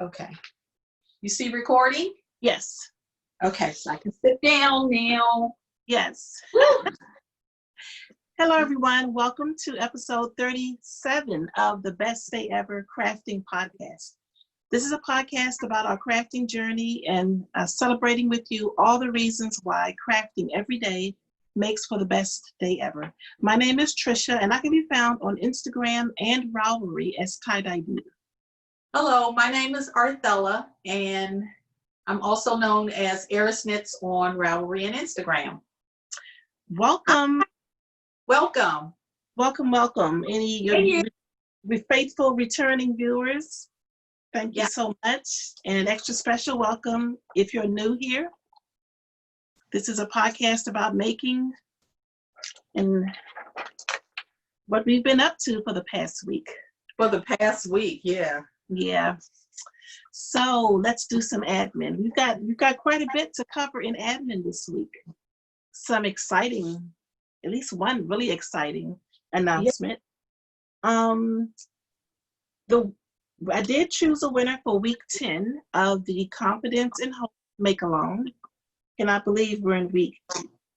Okay. You see recording? Yes. Okay, so I can sit down now. Yes. Hello, everyone. Welcome to episode 37 of the Best Day Ever Crafting Podcast. This is a podcast about our crafting journey and celebrating with you all the reasons why crafting every day makes for the best day ever. My name is Trisha, and I can be found on Instagram and Ravelry as Tie-Dye Beauty. Hello, my name is Arthella, and I'm also known as Eris Knits on Ravelry and Instagram. Welcome. Welcome. Welcome. Any faithful returning viewers, thank you so much. And an extra special welcome if you're new here. This is a podcast about making and what we've been up to for the past week. Yeah. Yeah. So let's do some admin. We've got quite a bit to cover in admin this week. Some exciting, at least one really exciting announcement. I did choose a winner for week 10 of the Confidence in Hope Make-Along. And I believe we're in week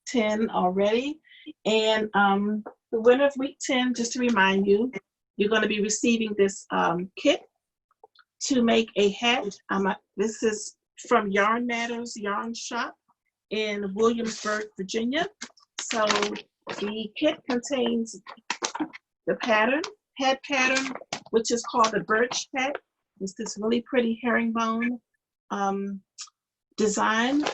10 already. And the winner of week 10, just to remind you, you're going to be receiving this kit to make a hat. This is from Yarn Matters Yarn Shop in Williamsburg, Virginia. So the kit contains the head pattern, which is called the Birch hat. It's this really pretty herringbone design,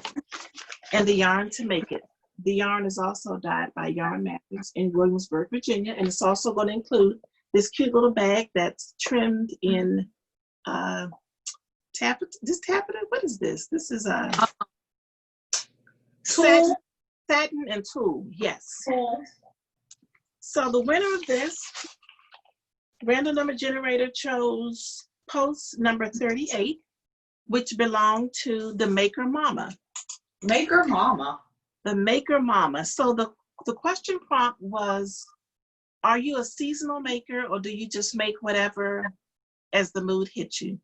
and the yarn to make it. The yarn is also dyed by Yarn Matters in Williamsburg, Virginia, and it's also going to include this cute little bag that's trimmed in taffeta. What is this? This is a satin and tulle. Yes. So the winner of this random number generator chose post number 38, which belonged to the Maker Mama. Maker Mama. The Maker Mama. So the question prompt was, are you a seasonal maker or do you just make whatever as the mood hits you?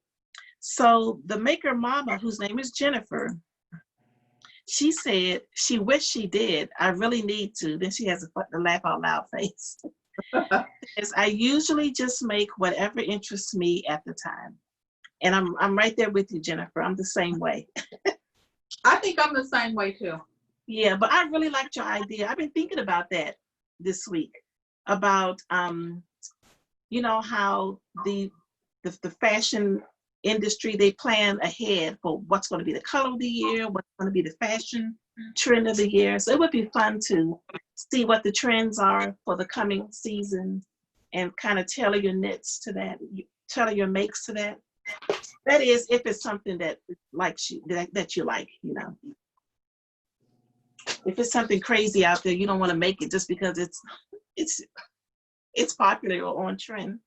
So the Maker Mama, whose name is Jennifer, she said she wished she did. I really need to. Then she has a laugh out loud face. I usually just make whatever interests me at the time. And I'm right there with you, Jennifer. I'm the same way. I think I'm the same way too. Yeah, but I really liked your idea. I've been thinking about that this week, about you know how the fashion industry, they plan ahead for what's going to be the color of the year, what's going to be the fashion trend of the year. So it would be fun to see what the trends are for the coming season and kind of tailor your knits to that, tailor your makes to that. That is, if it's something that likes you, that you like, you know. If it's something crazy out there, you don't want to make it just because it's popular or on trend.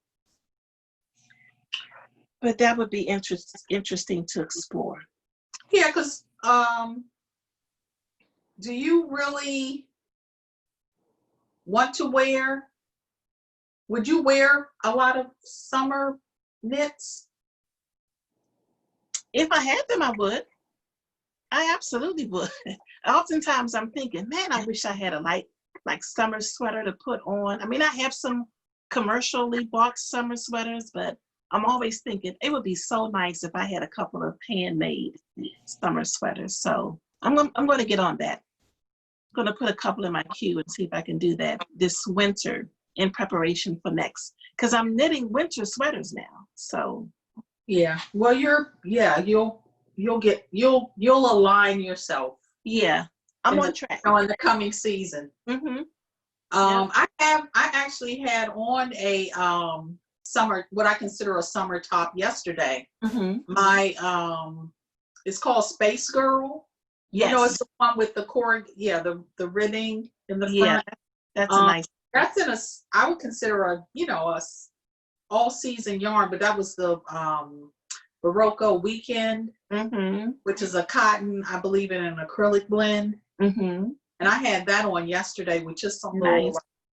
But that would be interesting to explore. Yeah, because do you really want to wear? Would you wear a lot of summer knits? If I had them, I would. I absolutely would. Oftentimes I'm thinking, man, I wish I had a light like summer sweater to put on. I mean, I have some commercially bought summer sweaters, but I'm always thinking it would be so nice if I had a couple of handmade summer sweaters. So I'm going to get on that. I'm going to put a couple in my queue and see if I can do that this winter in preparation for next, because I'm knitting winter sweaters now. So yeah, well, you'll align yourself. Yeah, I'm on track. In the coming season. Mm-hmm. I actually had on a summer, what I consider a summer top yesterday. Mm-hmm. My it's called Space Girl. Yes. You know, it's the one with the cord, the ribbing in the front. Yeah, that's a nice. That's I would consider a all season yarn, but that was the Barocco Weekend, which is a cotton, I believe, in an acrylic blend. Mm-hmm. And I had that on yesterday with just some little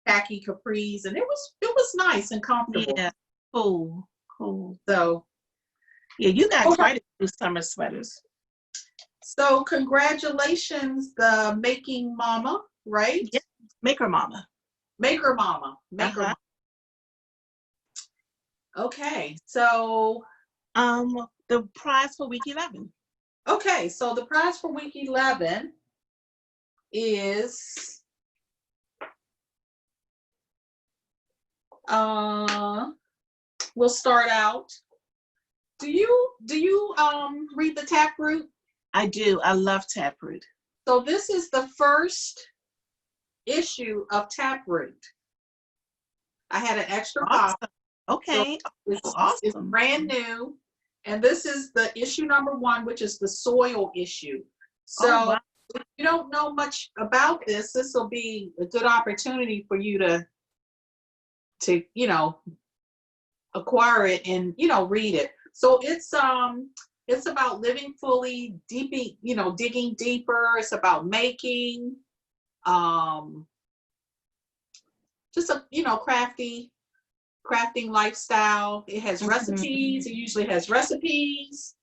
khaki capris, and it was nice and comfortable. Yeah, cool. So Yeah, you got Okay. quite a few summer sweaters. So congratulations, the Making Mama, right? Yeah. Maker Mama. Maker Mama. Maker Uh-huh. Mama. Okay. So The prize for week 11. okay, so the prize for week 11 is we'll start out. Do you read the Taproot? I do. I love Taproot. So this is the first issue of Taproot. I had an extra copy. Awesome. Okay. It's Awesome. brand new. And this is the issue number 1, which is the soil issue. So wow. if you don't know much about this, this will be a good opportunity for you to acquire it and read it. So it's about living fully, digging deeper. It's about making, just a crafting lifestyle. It has recipes. It usually has recipes,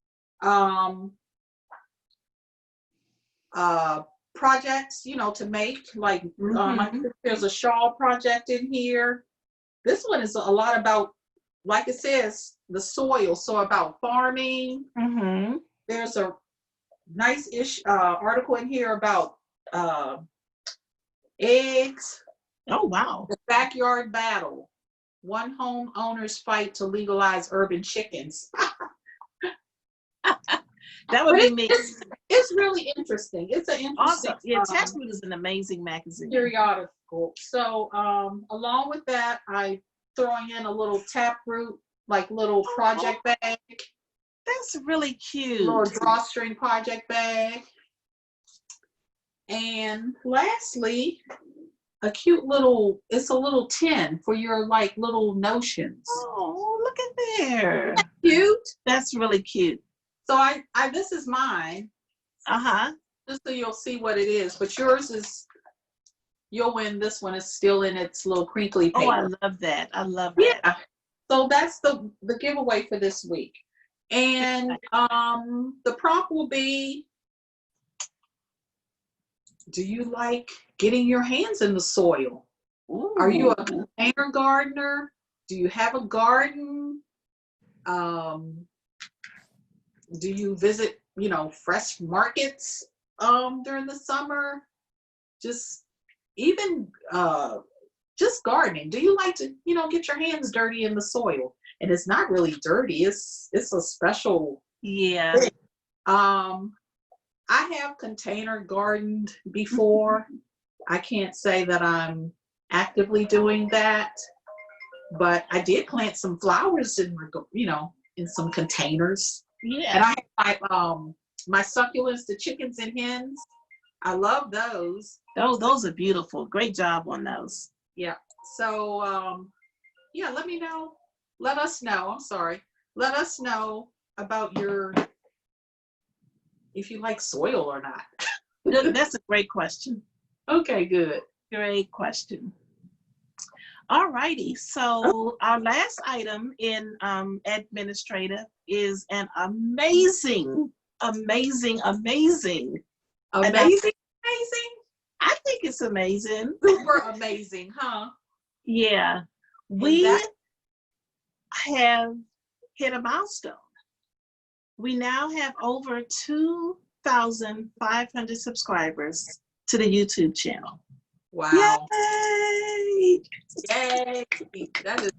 projects, to make. Like I think there's a shawl project in here. This one is a lot about, like it says, the soil. So about farming. There's a nice-ish article in here about eggs. Oh, wow. The backyard battle. One homeowner's fight to legalize urban chickens. That would be me. It's really interesting. It's an interesting. Awesome. Yeah, Taproot is an amazing magazine. Periodical. So along with that, I throwing in a little Taproot, like little project bag. That's really cute. Little drawstring project bag. And lastly, it's a little tin for your little notions. Oh, look at there. Isn't that cute? That's really cute. So I this is mine. Just so you'll see what it is. But yours is, you'll win this one. It's still in its little crinkly paper. Oh, I love that. I love that. Yeah. So that's the giveaway for this week. And the prompt will be, do you like getting your hands in the soil? Ooh. Are you a container gardener? Do you have a garden? Do you visit, fresh markets during the summer? Just gardening. Do you like to, get your hands dirty in the soil? And it's not really dirty. It's a special thing. I have container gardened before. I can't say that I'm actively doing that, but I did plant some flowers in some containers. Yeah. And I have my succulents, the chickens and hens. I love those. Those are beautiful. Great job on those. Yeah. So let me know. Let us know. I'm sorry. Let us know about if you like soil or not. That's a great question. Okay, good. Great question. All righty. So our last item in administrative is an amazing. I think it's amazing. Super amazing, huh? Yeah. We have hit a milestone. We now have over 2,500 subscribers to the YouTube channel. Wow. Yay! Yay. That is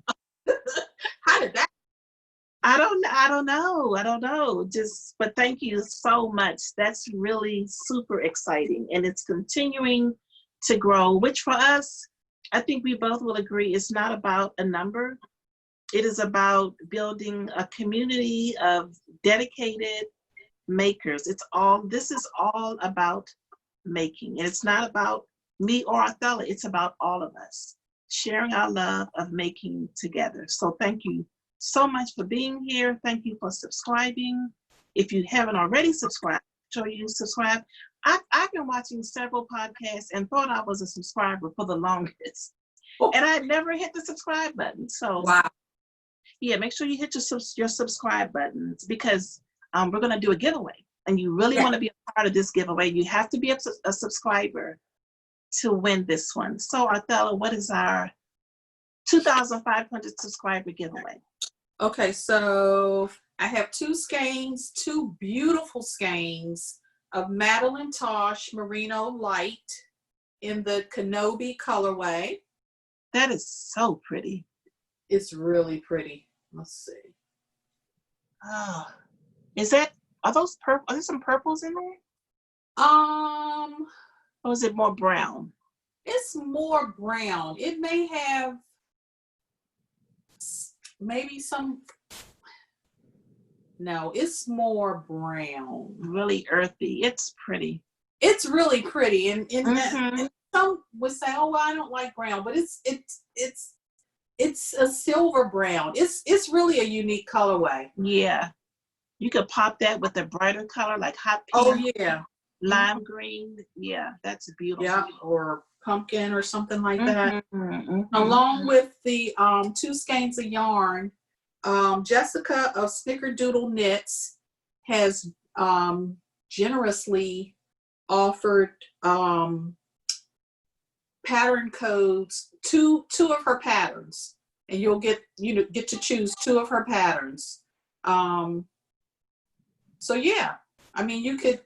how did that? I don't know. But thank you so much. That's really super exciting. And it's continuing to grow, which for us, I think we both will agree, it's not about a number. It is about building a community of dedicated makers. This is all about making. And it's not about me or Othello. It's about all of us sharing our love of making together. So thank you so much for being here. Thank you for subscribing. If you haven't already subscribed, make sure you subscribe. I've been watching several podcasts and thought I was a subscriber for the longest. And I never hit the subscribe button. So wow. Yeah, make sure you hit your subscribe buttons because we're going to do a giveaway. And you really want to be a part of this giveaway. You have to be a subscriber to win this one. So, Othello, what is our 2,500 subscriber giveaway? Okay, so I have two beautiful skeins of Madeline Tosh Merino Light in the Kenobi colorway. That is so pretty. It's really pretty. Let's see. Oh, are those purple? Are there some purples in there? Or is it more brown? It's more brown. It may have maybe some. No, it's more brown. Really earthy. It's pretty. It's really pretty, and some would say, "Oh, well, I don't like brown," but it's a silver brown. It's really a unique colorway. Yeah, you could pop that with a brighter color like hot pink. Oh yeah, lime green. Yeah, that's beautiful. Yeah, or pumpkin or something like that. Along with the two skeins of yarn, Jessica of Snickerdoodle Knits has generously offered pattern codes, two of her patterns, and you'll get to choose two of her patterns. So yeah, I mean, you could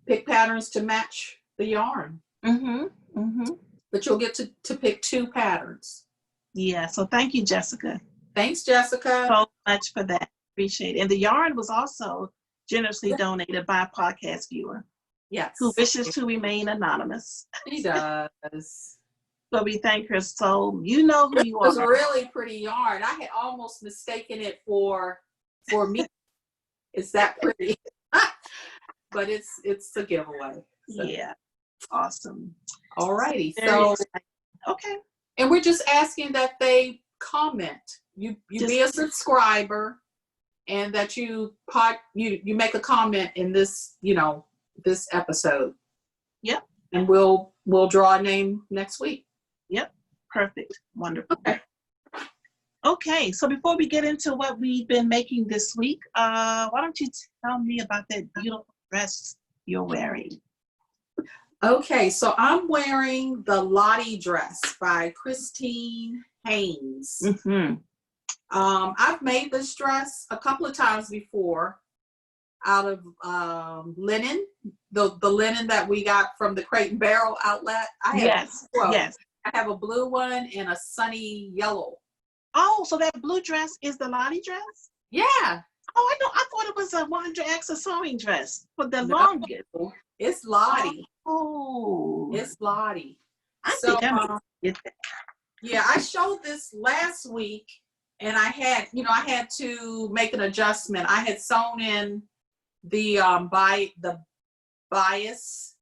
pick patterns to match the yarn. But you'll get to pick two patterns. Yeah, so thank you, Jessica. Thanks, Jessica. So much for that. Appreciate it. And the yarn was also generously donated by a podcast viewer. Yes. Who wishes to remain anonymous. She does. So we thank her. So you know who you are. It was really pretty yarn. I had almost mistaken it for me. It's that pretty. But it's a giveaway. So. Yeah. Awesome. All righty. So okay. And we're just asking that they comment. You be a subscriber, and that you make a comment in this this episode. Yep. And we'll draw a name next week. Yep. Perfect. Wonderful. Okay. So before we get into what we've been making this week, why don't you tell me about that beautiful dress you're wearing? Okay, so I'm wearing the Lottie dress by Christine Haynes. I've made this dress a couple of times before out of linen, the linen that we got from the Crate and Barrel outlet. Yes. I have a blue one and a sunny yellow. Oh, so that blue dress is the Lottie dress? Yeah. Oh, I know. I thought it was a 100X sewing dress for the longest. It's Lottie. Oh, it's Lottie. Yeah, I showed this last week, and I had to make an adjustment. I had sewn in the bias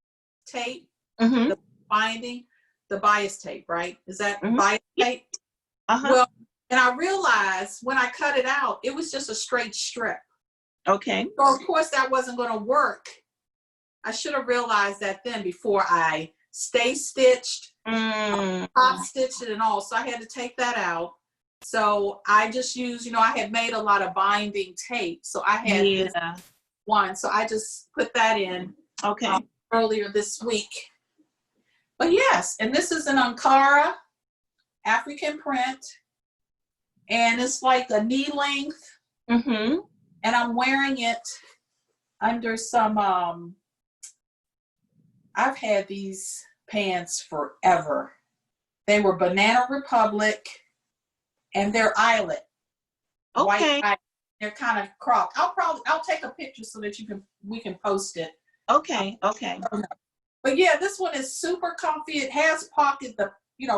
tape, the binding, the bias tape, right? Is that bias tape? Well, and I realized when I cut it out, it was just a straight strip. Okay. So of course that wasn't going to work. I should have realized that then before I stay stitched, top stitched it and all. So I had to take that out. So I just used, I had made a lot of binding tape. So I had this one. So I just put that in earlier this week. But yes, and this is an Ankara African print. And it's like a knee length. And I'm wearing it under some I've had these pants forever. They were Banana Republic, and they're eyelet. Okay. White, they're kind of cropped. I'll take a picture so that we can post it. Okay. But yeah, this one is super comfy. It has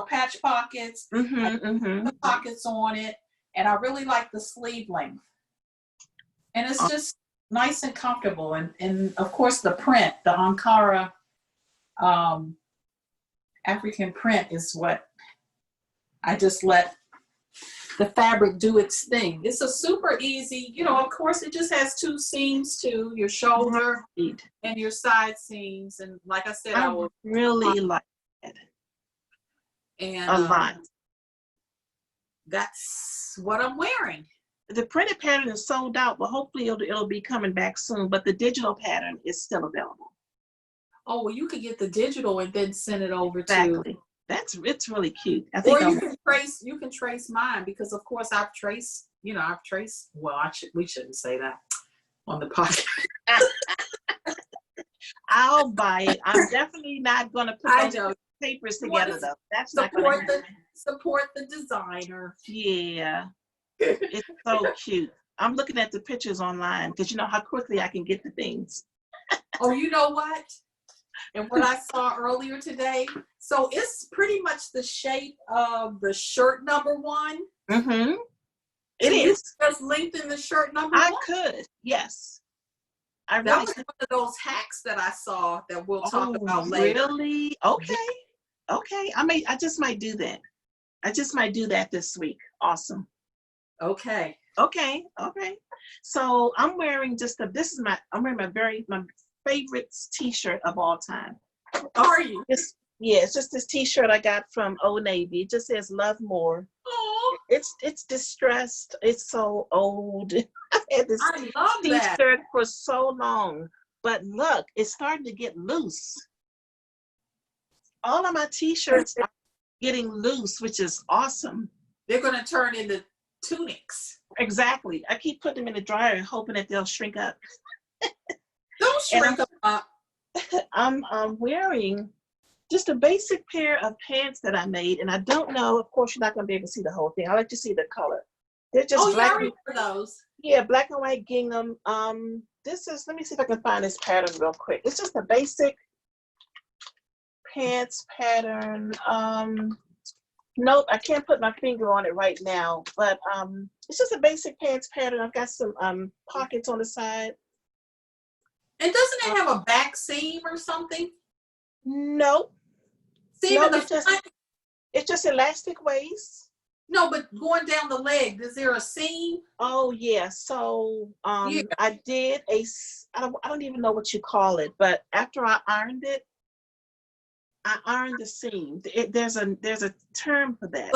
patch pockets, pockets on it, and I really like the sleeve length. And it's just nice and comfortable, and of course the print, the Ankara African print is what I just let the fabric do its thing. It's a super easy, of course it just has two seams too, your shoulder and your side seams. And like I said, I really like it. And a lot. That's what I'm wearing. The printed pattern is sold out, but hopefully it'll be coming back soon. But the digital pattern is still available. Oh, well, you could get the digital and then send it over Exactly. to. It's really cute. I think Or you can trace mine, because of course I've traced. Well, we shouldn't say that on the podcast. I'll buy it. I'm definitely not going to put those papers together though. That's not going to support the designer. Yeah, it's so cute. I'm looking at the pictures online because you know how quickly I can get the things. Oh, you know what? And what I saw earlier today, so it's pretty much the shape of the shirt number 1. Mm-hmm. It is. Just lengthen the shirt number 1. I could, yes. That was one of those hacks that I saw that we'll talk about later. Really? Okay. Okay. I just might do that. I just might do that this week. Awesome. Okay. Okay. So I'm wearing I'm wearing my favorite t-shirt of all time. Are you? It's just this t-shirt I got from Old Navy. It just says "Love More." Oh. It's distressed. It's so old. I've had this t-shirt for so long, but look, it's starting to get loose. All of my t-shirts are getting loose, which is awesome. They're going to turn into tunics. Exactly. I keep putting them in the dryer and hoping that they'll shrink up. Don't shrink them up. I'm wearing just a basic pair of pants that I made, and I don't know. Of course, you're not going to be able to see the whole thing. I like to see the color. They're just black. I remember those. Yeah, black and white gingham. Let me see if I can find this pattern real quick. It's just a basic pants pattern. Nope, I can't put my finger on it right now, but it's just a basic pants pattern. I've got some pockets on the side. And doesn't it have a back seam or something? Nope. Seam in the front? It's just elastic waist. No, but going down the leg, is there a seam? Oh yeah. So I did I don't even know what you call it, but after I ironed it, I ironed the seam. There's a term for that.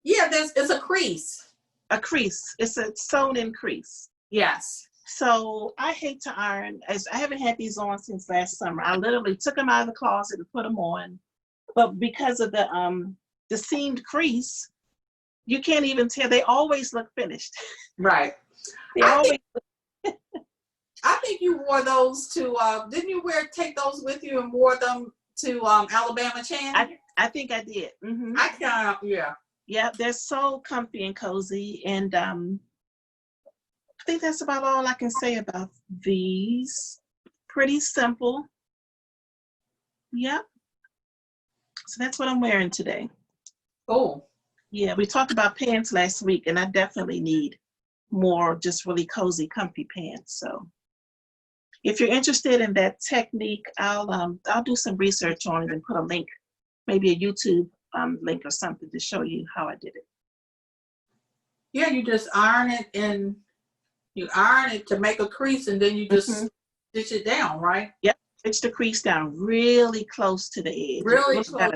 It's a crease. A crease. It's a sewn in crease. Yes. So I hate to iron. As I haven't had these on since last summer. I literally took them out of the closet and put them on, but because of the seamed crease, you can't even tell. They always look finished. Right. I think you wore those to. Didn't you take those with you and wore them to Alabama Chan? I think I did. Mm-hmm. Yeah, they're so comfy and cozy, and I think that's about all I can say about these. Pretty simple. Yep. So that's what I'm wearing today. Oh. Yeah, we talked about pants last week, and I definitely need more just really cozy, comfy pants. So if you're interested in that technique, I'll do some research on it and put a link, maybe a YouTube link or something to show you how I did it. Yeah, you just iron it and you iron it to make a crease, and then you just stitch it down, right? Yep, stitch the crease down really close to the edge. Really close.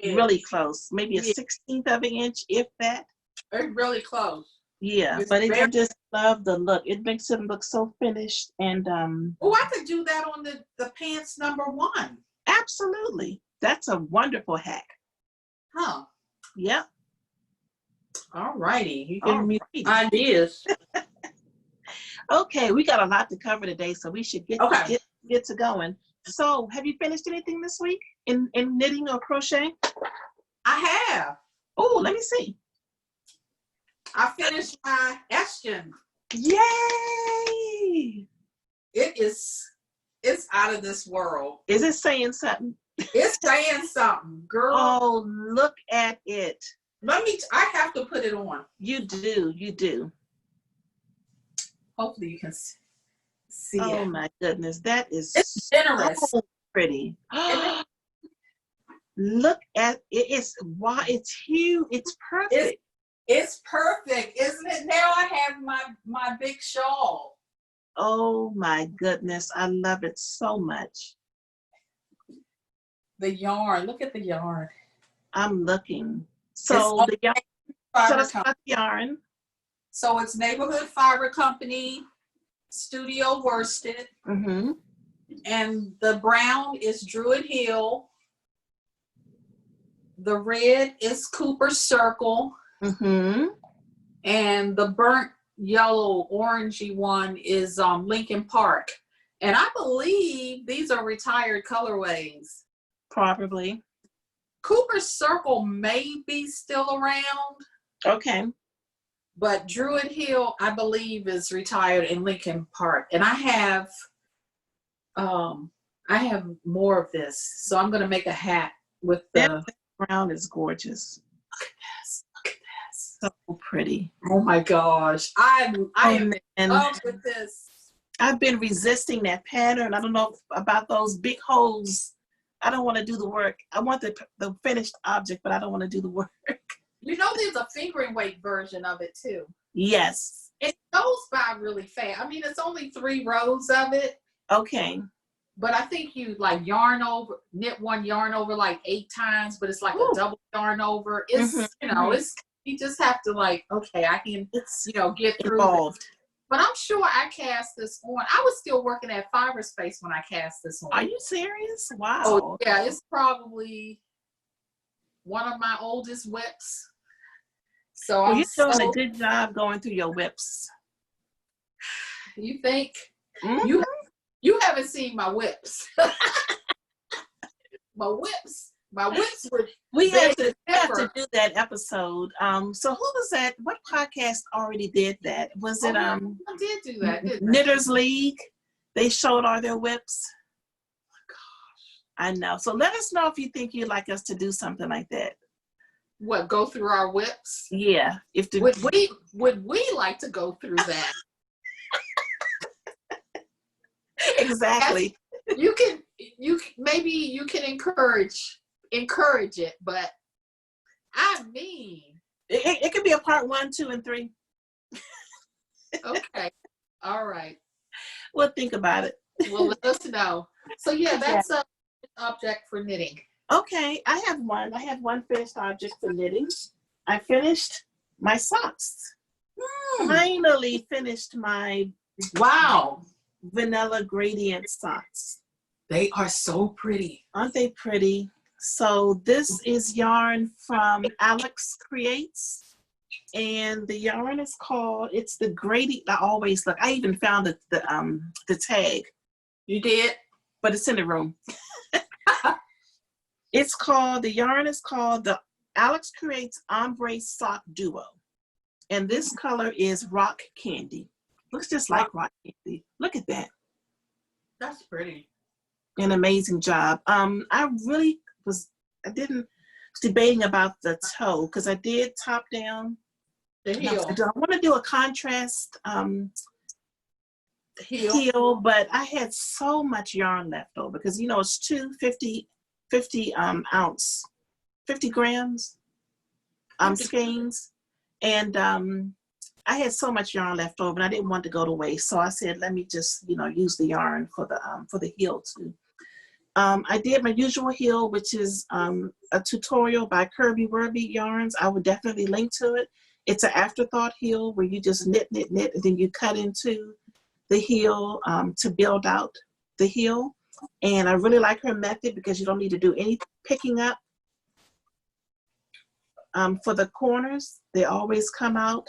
Really close, maybe a 16th of an inch, if that. It's really close. Yeah, but I just love the look. It makes it look so finished. And I could do that on the pants number 1. Absolutely. That's a wonderful hack. Huh. Yep. All righty. You give me ideas. Okay, we got a lot to cover today, so we should get to going. So, have you finished anything this week in knitting or crochet? I have. Oh, let me see. I finished my Estion. Yay! It's out of this world. Is it saying something? It's saying something, girl. Oh, look at it. I have to put it on. You do. Hopefully you can see it. Oh my goodness, it's generous. So pretty. Look at it. It's huge. It's perfect. It's perfect, isn't it? Now I have my big shawl. Oh my goodness, I love it so much. The yarn. Look at the yarn. I'm looking. So the yarn, Fiber us Company. about the yarn. So it's Neighborhood Fiber Company, Studio Worsted, Mm-hmm. and the brown is Druid Hill. The red is Cooper Circle, Mm-hmm. and the burnt yellow orangey one is Lincoln Park. And I believe these are retired colorways. Probably. Cooper Circle may be still around, Okay. but Druid Hill, I believe, is retired in Lincoln Park. And I have more of this. So I'm gonna make a hat with the That brown is gorgeous. look at this. So pretty. Oh my gosh. I am in And love with this. I've been resisting that pattern. I don't know about those big holes. I don't want to do the work. I want the finished object, but I don't want to do the work. You know, there's a fingering weight version of it too. Yes. It goes by really fast. I mean, it's only 3 rows of it, Okay. but I think you like knit one yarn over like 8 times, but it's like Ooh. a double yarn over. It's, it's, you just have to like, okay, I can, It's get through involved. it. But I'm sure I cast this on. I was still working at Fiber Space when I cast this on. Are you serious? Wow. Oh, yeah, it's probably one of my oldest whips. So Well, I'm you're doing a good job going through your whips. You think? Mm-hmm. You haven't seen my whips. my whips were. We have to do that episode. So who was that? What podcast already did that? Was it I did do that, didn't Knitters League? They showed all their whips. Oh my gosh. I know. So let us know if you think you'd like us to do something like that. What, go through our whips? Yeah. Would we like to go through that? Exactly. You can maybe you can encourage it, but I mean it could be a part 1, 2, and 3. okay. All right. We'll think about it. Well, let us know. So yeah, that's an object for knitting. Okay, I have one finished object for knitting. I finished my socks. Finally finished my vanilla gradient socks. They are so pretty. Aren't they pretty? So this is yarn from Alex Creates. And the yarn is called, it's the gradient. I always look, I even found the tag. You did? But it's in the room. The yarn is called the Alex Creates Ombre Sock Duo. And this color is Rock Candy. Looks just like rock candy. Look at that. That's pretty. An amazing job. I was debating about the toe because I did top down. The heel. I want to do a contrast heel, but I had so much yarn left over because it's 50 ounce, 50 grams skeins, and I had so much yarn left over and I didn't want to go to waste, so I said let me just use the yarn for the heel too. I did my usual heel, which is a tutorial by Kirby Werby Yarns. I would definitely link to it. It's an afterthought heel where you just knit, and then you cut into the heel to build out the heel. And I really like her method because you don't need to do any picking up for the corners. They always come out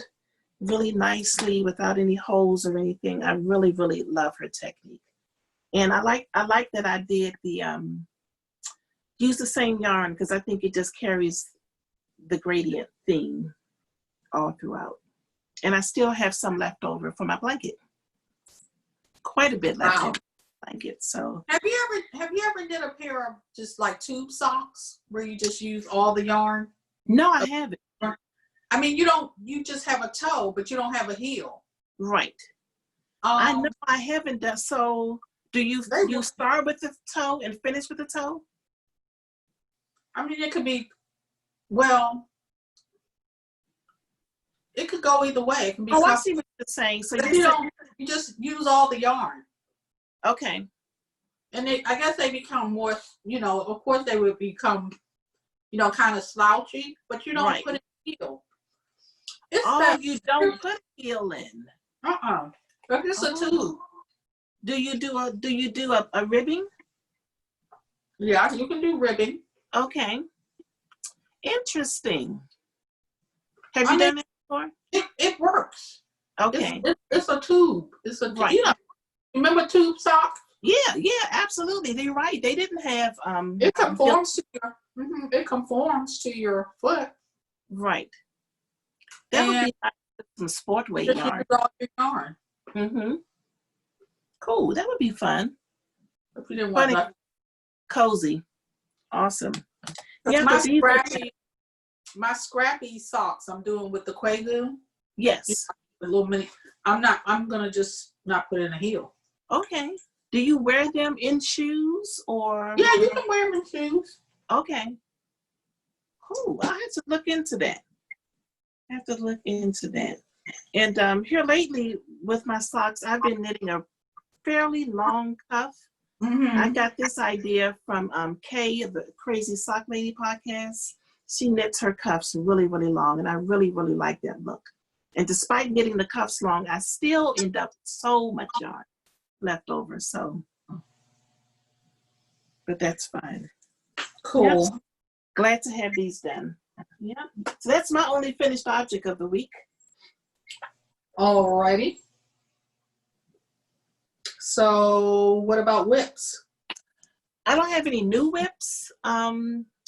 really nicely without any holes or anything. I really, really love her technique. And I like that I did the use the same yarn because I think it just carries the gradient theme all throughout. And I still have some left over for my blanket. Quite a bit left over my blanket. So have you ever knit a pair of just like tube socks where you just use all the yarn? No, I haven't. I mean, you just have a toe, but you don't have a heel. Right. I know I haven't done so. Do you start with the toe and finish with the toe? I mean, it could be, well, it could go either way. It can be. I see what you're saying. So you just use all the yarn. Okay. And I guess they become more, of course they would become, kind of slouchy, but you don't put it in the heel. It's Oh, that. you don't put heel in. But it's a tube. Do you do a ribbing? Yeah, you can do ribbing. Okay. Interesting. Have you done it before? It works. Okay. It's a tube. It's a right. You know, remember tube socks? Yeah, absolutely. They're right. They didn't have It conforms to your it conforms to your foot. Right. That would be nice with some sport weight yarn. Mm-hmm. Cool. That would be fun. If you didn't want that. Cozy. Awesome. Yeah, my scrappy socks I'm doing with the Quagu. Yes. The little mini. I'm gonna just not put in a heel. Okay. Do you wear them in shoes or? Yeah, you can wear them in shoes. Okay. Cool. I have to look into that. And here lately with my socks, I've been knitting a fairly long cuff. Mm-hmm. I got this idea from Kay of the Crazy Sock Lady podcast. She knits her cuffs really, really long, and I really, really like that look. And despite getting the cuffs long, I still end up with so much yarn left over. So, but that's fine. Cool. Yep. Glad to have these done. Yeah. So that's my only finished object of the week. Alrighty. So what about whips? I don't have any new whips.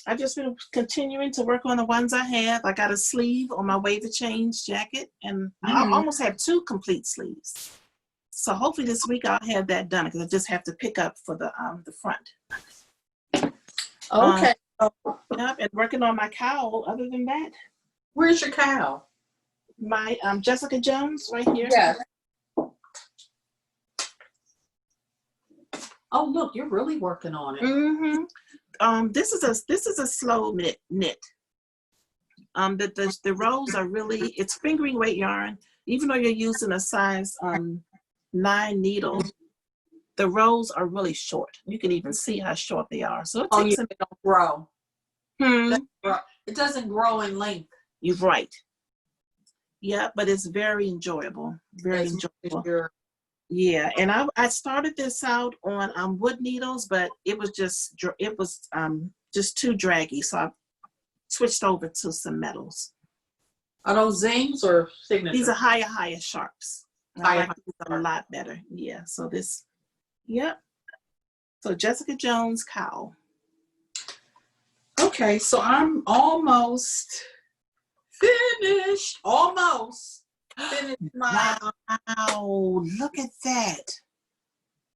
I've just been continuing to work on the ones I have. I got a sleeve on my Wave of Change jacket, and I almost have 2 complete sleeves. So hopefully this week I'll have that done because I just have to pick up for the front. Okay. Yep, and working on my cowl. Other than that, Where's your cowl? my Jessica Jones right here. Yes. Oh, look, you're really working on it. Mm-hmm. This is a slow knit. The rows are really, it's fingering weight yarn. Even though you're using a size 9 needle, the rows are really short. You can even see how short they are. So it takes they don't grow. It doesn't grow in length. You're right. Yeah, but it's very enjoyable. Very enjoyable. Yeah, and I started this out on wood needles, but it was just too draggy, so I switched over to some metals. Are those zings or signature? These are higher sharps. I like these a lot better. Yeah. So this, yep. So Jessica Jones cowl. Okay, so I'm almost finished. Almost finished my. Wow! Look at that.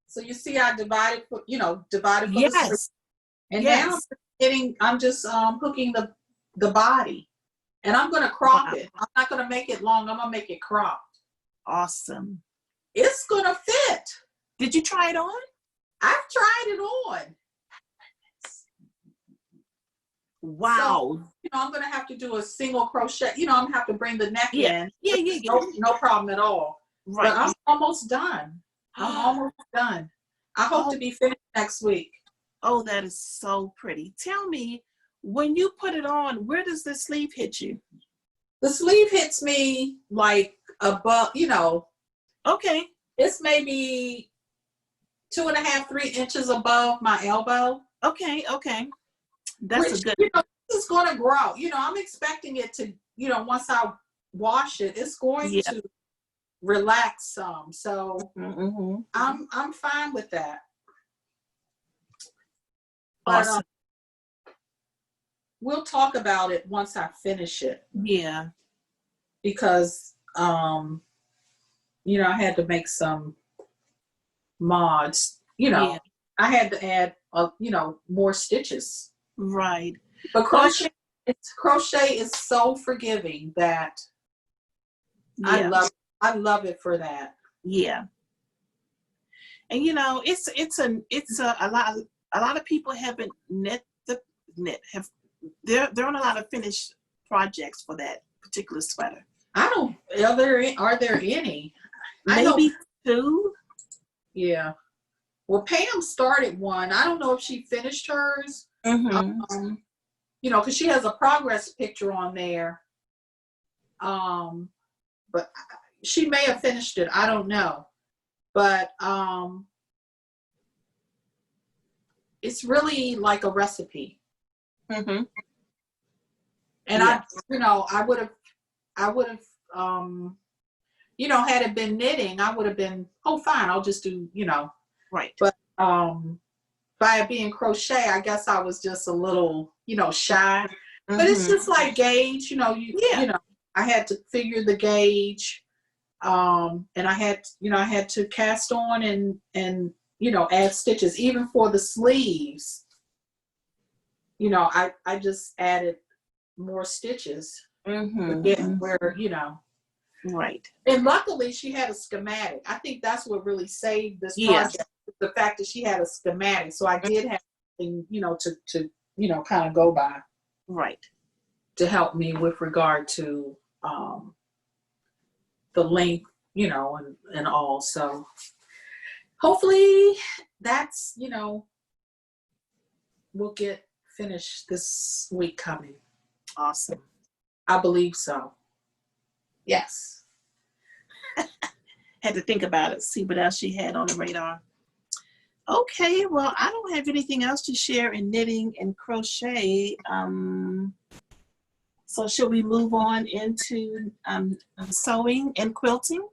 So you see, I divided for the Yes. and now I'm just hooking the body, and I'm gonna crop it. I'm not gonna make it long. I'm gonna make it cropped. Awesome. It's gonna fit. Did you try it on? I've tried it on. Wow. So, I'm gonna have to do a single crochet. I'm gonna have to bring the neck in. Yeah. No problem at all. Right. But I'm almost done. I hope to be finished next week. Oh, that is so pretty. Tell me, when you put it on, where does the sleeve hit you? The sleeve hits me like above, Okay. It's maybe 2.5, 3 inches above my elbow. Okay. That's a good. This is going to grow. I'm expecting it to, once I wash it, it's going to relax some. So I'm fine with that. Awesome. But, we'll talk about it once I finish it. Yeah. Because, I had to make some mods. I had to add, more stitches. Right. But crochet is so forgiving that I love it for that. Yeah. And it's a lot of people haven't they're on a lot of finished projects for that particular sweater. Are there any? Maybe 2. Yeah. Well, Pam started one. I don't know if she finished hers. Because she has a progress picture on there. But she may have finished it. I don't know. But it's really like a recipe. Mm-hmm. And Yeah. I would have, had it been knitting, I would have been, oh, fine, I'll just do, Right. But by it being crochet, I guess I was just a little, shy. Mm-hmm. But it's just like gauge, Yeah. I had to figure the gauge, and I had to cast on and add stitches, even for the sleeves. I just added more stitches. Mm-hmm. Again, where Right. And luckily she had a schematic. I think that's what really saved this Yes. project. The fact that she had a schematic, so I did have something, to kind of go by. Right. To help me with regard to the length, and all. So hopefully that's, we'll get finished this week coming. Awesome. I believe so. Yes. Had to think about it, see what else she had on the radar. Okay, well, I don't have anything else to share in knitting and crochet. So should we move on into sewing and quilting?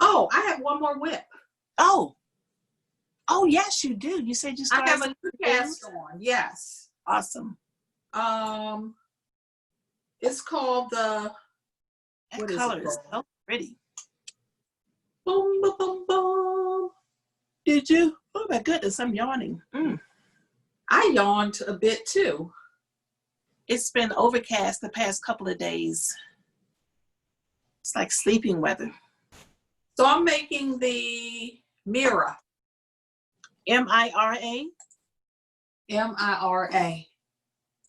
Oh, I have one more whip. Oh, yes, you do. You said you started. I have a new cast on. Yes. Awesome. It's called the. That What color is it is called? so pretty. Boom, boom, boom, boom. Did you? Oh my goodness, I'm yawning. I yawned a bit too. It's been overcast the past couple of days. It's like sleeping weather. So I'm making the Mira. Mira? Mira.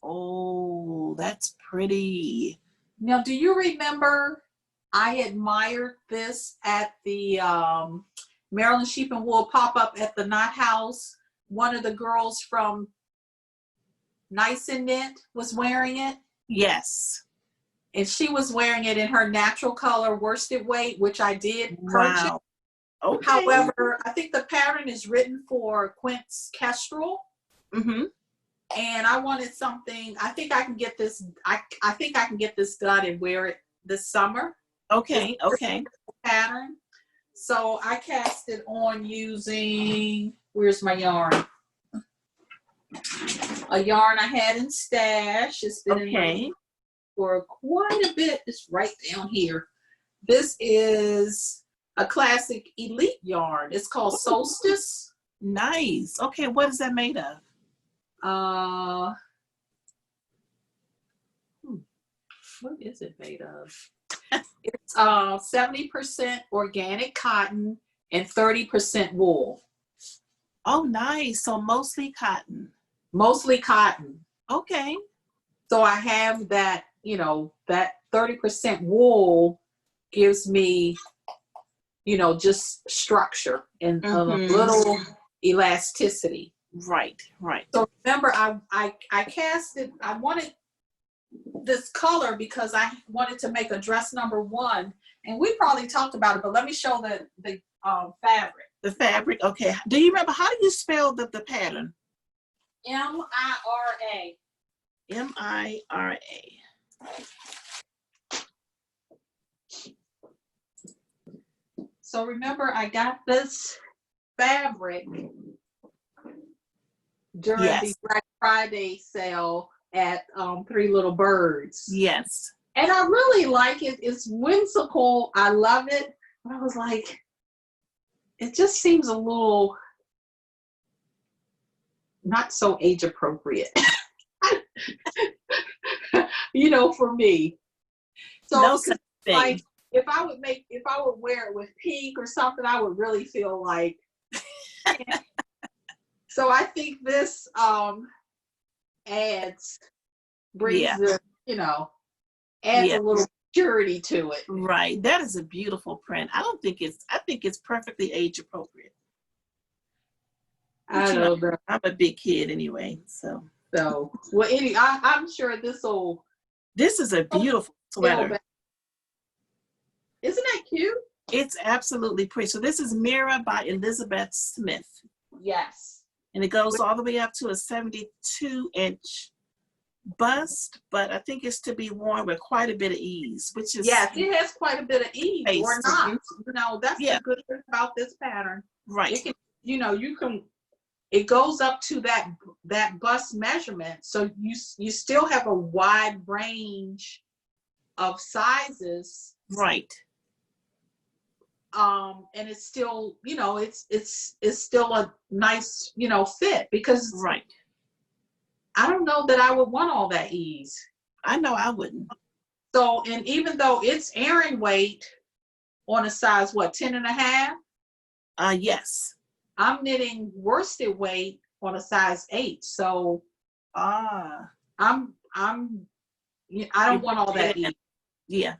Oh, that's pretty. Now, do you remember I admired this at the Maryland Sheep and Wool pop-up at the Knot House? One of the girls from Nice and Knit was wearing it. Yes. And she was wearing it in her natural color worsted weight, which I did purchase. Wow. Okay. However, I think the pattern is written for Quince Kestrel. Mm-hmm. And I wanted something. I think I can get this. I think I can get this done and wear it this summer. Okay. Okay. Pattern. So I cast it on using. Where's my yarn? A yarn I had in stash. It's been in my for quite a bit. It's right down here. This is a classic elite yarn. It's called Solstice. Nice. Okay, what is that made of? What is it made of? It's 70% organic cotton and 30% wool. Oh, nice. So mostly cotton. Mostly cotton. Okay. So I have that, that 30% wool gives me, just structure and a little elasticity. Right, right. So remember, I cast it. I wanted this color because I wanted to make a dress number 1, and we probably talked about it. But let me show the fabric. The fabric. Okay. Do you remember, how do you spell the pattern? Mira. Mira. So remember, I got this fabric during the Black Friday sale at Three Little Birds. Yes. And I really like it. It's whimsical. I love it. But I was like, it just seems a little not so age appropriate. For me. So no such thing. Like, if I would wear it with pink or something, I would really feel like. So I think this brings the, adds a little purity to it. Right. That is a beautiful print. I think it's perfectly age appropriate. I don't know. I'm a big kid anyway, so. Well, I'm sure This is a beautiful sweater. Isn't that cute? It's absolutely pretty. So this is Mira by Elizabeth Smith. Yes. And it goes all the way up to a 72-inch bust, but I think it's to be worn with quite a bit of ease, which is yes, it has quite a bit of ease or not. You know, that's the good thing about this pattern. Right. It can, you know, you can. It goes up to that bust measurement, so you still have a wide range of sizes. Right. And it's still, you know, it's still a nice, you know, fit, because right. I don't know that I would want all that ease. I know I wouldn't. So, and even though it's Aran weight on a size, what, 10.5? Yes. I'm knitting worsted weight on a size 8. So, I don't want all that ease. Yeah.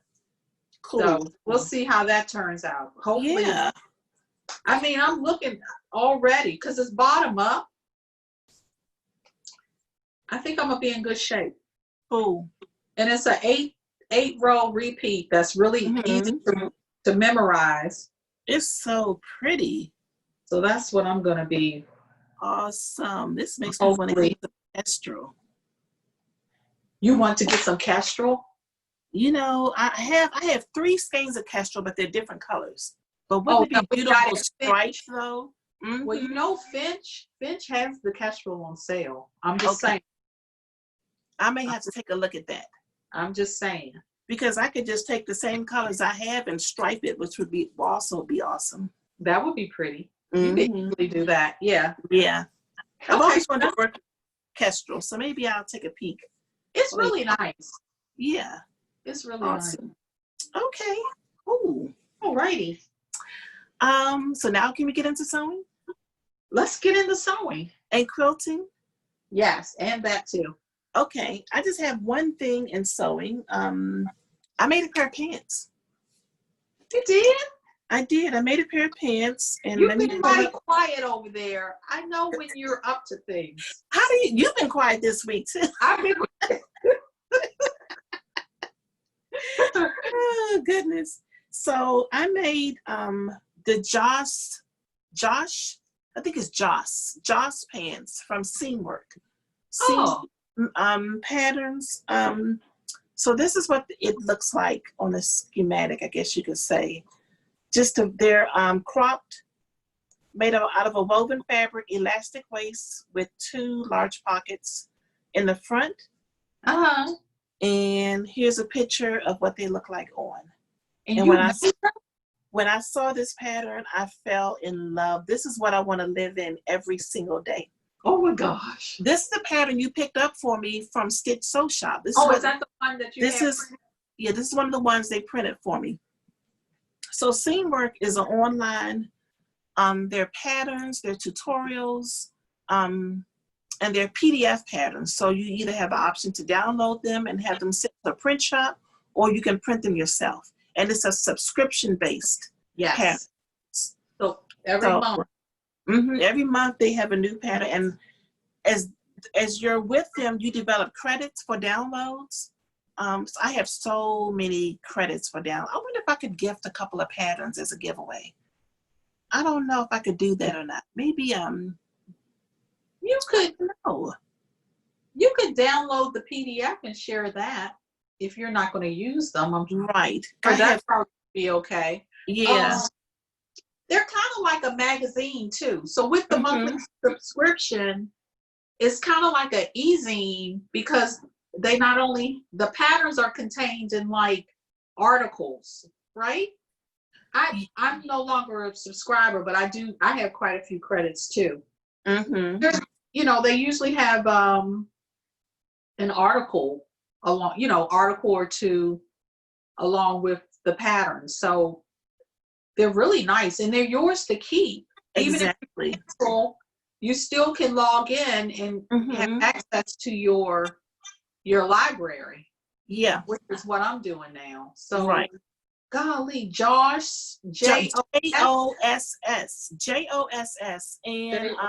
Cool. So we'll see how that turns out. Hopefully. Yeah. I mean, I'm looking already because it's bottom up. I think I'm gonna be in good shape. Cool. And it's a eight row repeat that's really easy to memorize. It's so pretty. So that's what I'm gonna be. Awesome. This makes me want to get some Kestrel. You want to get some Kestrel? You know, I have 3 skeins of Kestrel, but they're different colors. But wouldn't it be beautiful stripes though? Mm-hmm. Well, you know, Finch has the Kestrel on sale. I'm just saying. I may have to take a look at that. I'm just saying. Because I could just take the same colors I have and stripe it, which would be also be awesome. That would be pretty. You could easily do that. Yeah. Yeah. I've always wanted to work Kestrel, so maybe I'll take a peek. It's really nice. Yeah. It's really awesome. Nice. Okay. Cool. Alrighty. So now can we get into sewing? Let's get into sewing. And quilting? Yes, and that too. Okay. I just have one thing in sewing. I made a pair of pants. You did? I did. I made a pair of pants. And you've been mighty quiet over there. I know when you're up to things. You've been quiet this week too. I've been quiet. Oh goodness. So I made the Josh, I think it's Joss pants from Seamwork. Patterns. So this is what it looks like on a schematic, I guess you could say. They're cropped, made out of a woven fabric, elastic waist with 2 large pockets in the front. And here's a picture of what they look like on. And when I saw this pattern, I fell in love. This is what I want to live in every single day. Oh my gosh. This is the pattern you picked up for me from Stitch Sew Shop. Is that the one that you this is one of the ones they printed for me. So Seamwork is an online, their patterns, their tutorials, and their PDF patterns. So you either have an option to download them and have them sent to a print shop, or you can print them yourself. And it's a subscription-based pattern. So every month. Every month they have a new pattern. And as you're with them, you develop credits for downloads. So I have so many credits for download. I wonder if I could gift a couple of patterns as a giveaway. I don't know if I could do that or not. Maybe you could download the PDF and share that if you're not going to use them. Right. That probably be okay. Yeah. They're kind of like a magazine too. So with the monthly subscription, it's kind of like an e-zine, because they not only, the patterns are contained in like articles, right? I'm no longer a subscriber, but I have quite a few credits too. You know, they usually have an article article or 2 along with the patterns. So they're really nice, and they're yours to keep. Exactly. Even if you still can log in and have access to your library. Yeah. Which is what I'm doing now. So right. Golly, Josh, Joss. And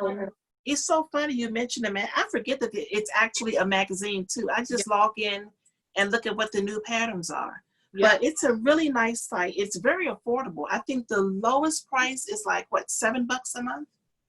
it's so funny you mentioned it, man. I forget that it's actually a magazine too. I just log in and look at what the new patterns are. Yeah. But it's a really nice site. It's very affordable. I think the lowest price is like what, $7 a month?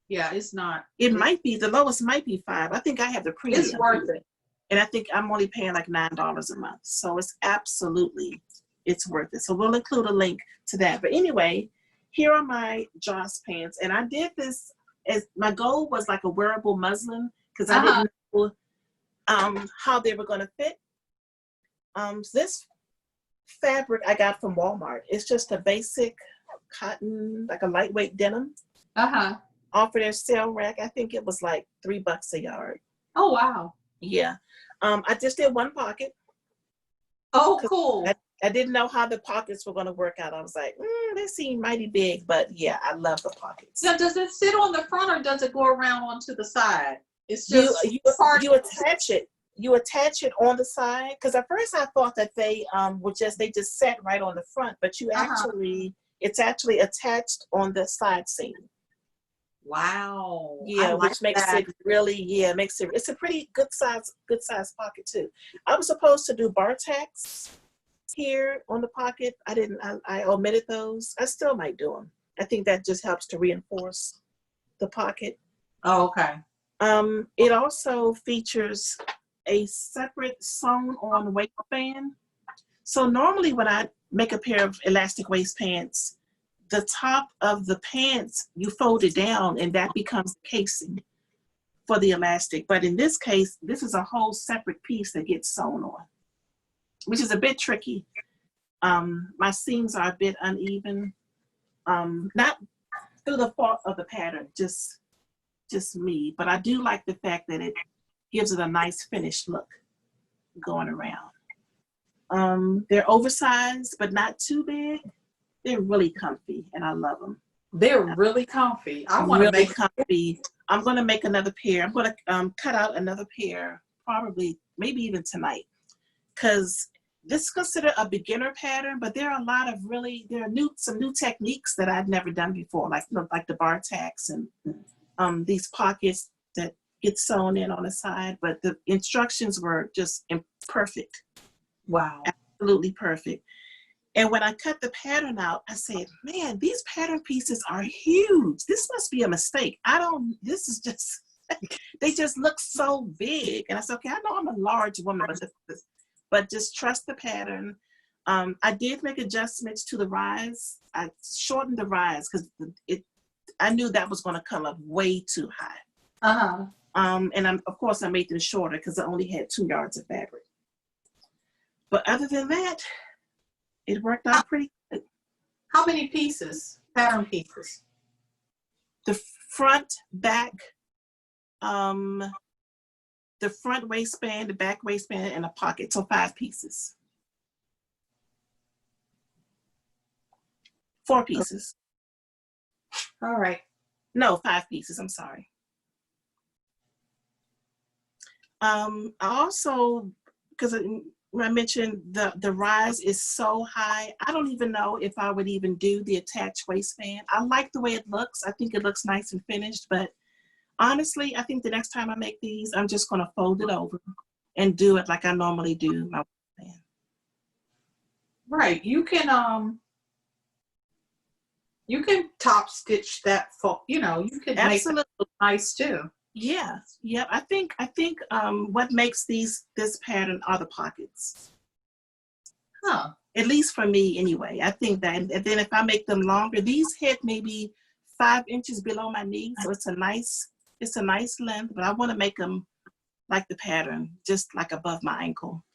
Yeah, it's not. It might be, the lowest might be $5. I think I have the premium. It's worth it. And I think I'm only paying like $9 a month. So it's absolutely, it's worth it. So we'll include a link to that. But anyway, here are my Joss pants. And I did this as my goal was like a wearable muslin because I didn't know how they were going to fit. This fabric I got from Walmart. It's just a basic cotton, like a lightweight denim. Off of their sale rack. I think it was like $3 a yard. Oh, wow. Yeah. I just did one pocket. Oh, cool. I didn't know how the pockets were going to work out. I was like, they seem mighty big, but yeah, I love the pockets. Now, does it sit on the front or does it go around onto the side? It's just you attach it. You attach it on the side because at first I thought that they they just sat right on the front, but you it's actually attached on the side seam. Wow. Yeah, like which makes that. it really, it's a pretty good size pocket too. I was supposed to do bar tacks here on the pocket. I omitted those. I still might do them. I think that just helps to reinforce the pocket. Oh, okay. It also features a separate sewn on waistband. So normally when I make a pair of elastic waist pants, the top of the pants, you fold it down and that becomes the casing for the elastic. But in this case, this is a whole separate piece that gets sewn on, which is a bit tricky. My seams are a bit uneven, not through the fault of the pattern, just me. But I do like the fact that it gives it a nice finished look going around. They're oversized, but not too big. They're really comfy, and I love them. They're really comfy. I want to make comfy. I'm going to make another pair. I'm going to cut out another pair, probably, maybe even tonight, because this is considered a beginner pattern, but there are a lot of some new techniques that I've never done before, like the bar tacks and these pockets that get sewn in on the side. But the instructions were just perfect. Wow. Absolutely perfect. And when I cut the pattern out, I said, man, these pattern pieces are huge. This must be a mistake. This is just, they just look so big. And I said, okay, I know I'm a large woman, but just trust the pattern. I did make adjustments to the rise. I shortened the rise because I knew that was going to come up way too high. And of course I made them shorter because I only had 2 yards of fabric. But other than that, it worked out pretty good. How many pieces? Pattern pieces? The front, back, the front waistband, the back waistband, and a pocket. So 5 pieces. 4 pieces. All right. No, 5 pieces. I'm sorry. I also, because when I mentioned the rise is so high, I don't even know if I would even do the attached waistband. I like the way it looks. I think it looks nice and finished, but honestly, I think the next time I make these, I'm just going to fold it over and do it like I normally do my waistband. Right. You can top stitch that you can Absolutely. make it look nice too. Yeah. Yep. I think what makes this pattern are the pockets. At least for me anyway. I think that, and then if I make them longer, these hit maybe 5 inches below my knee. So it's a nice length, but I want to make them like the pattern, just like above my ankle.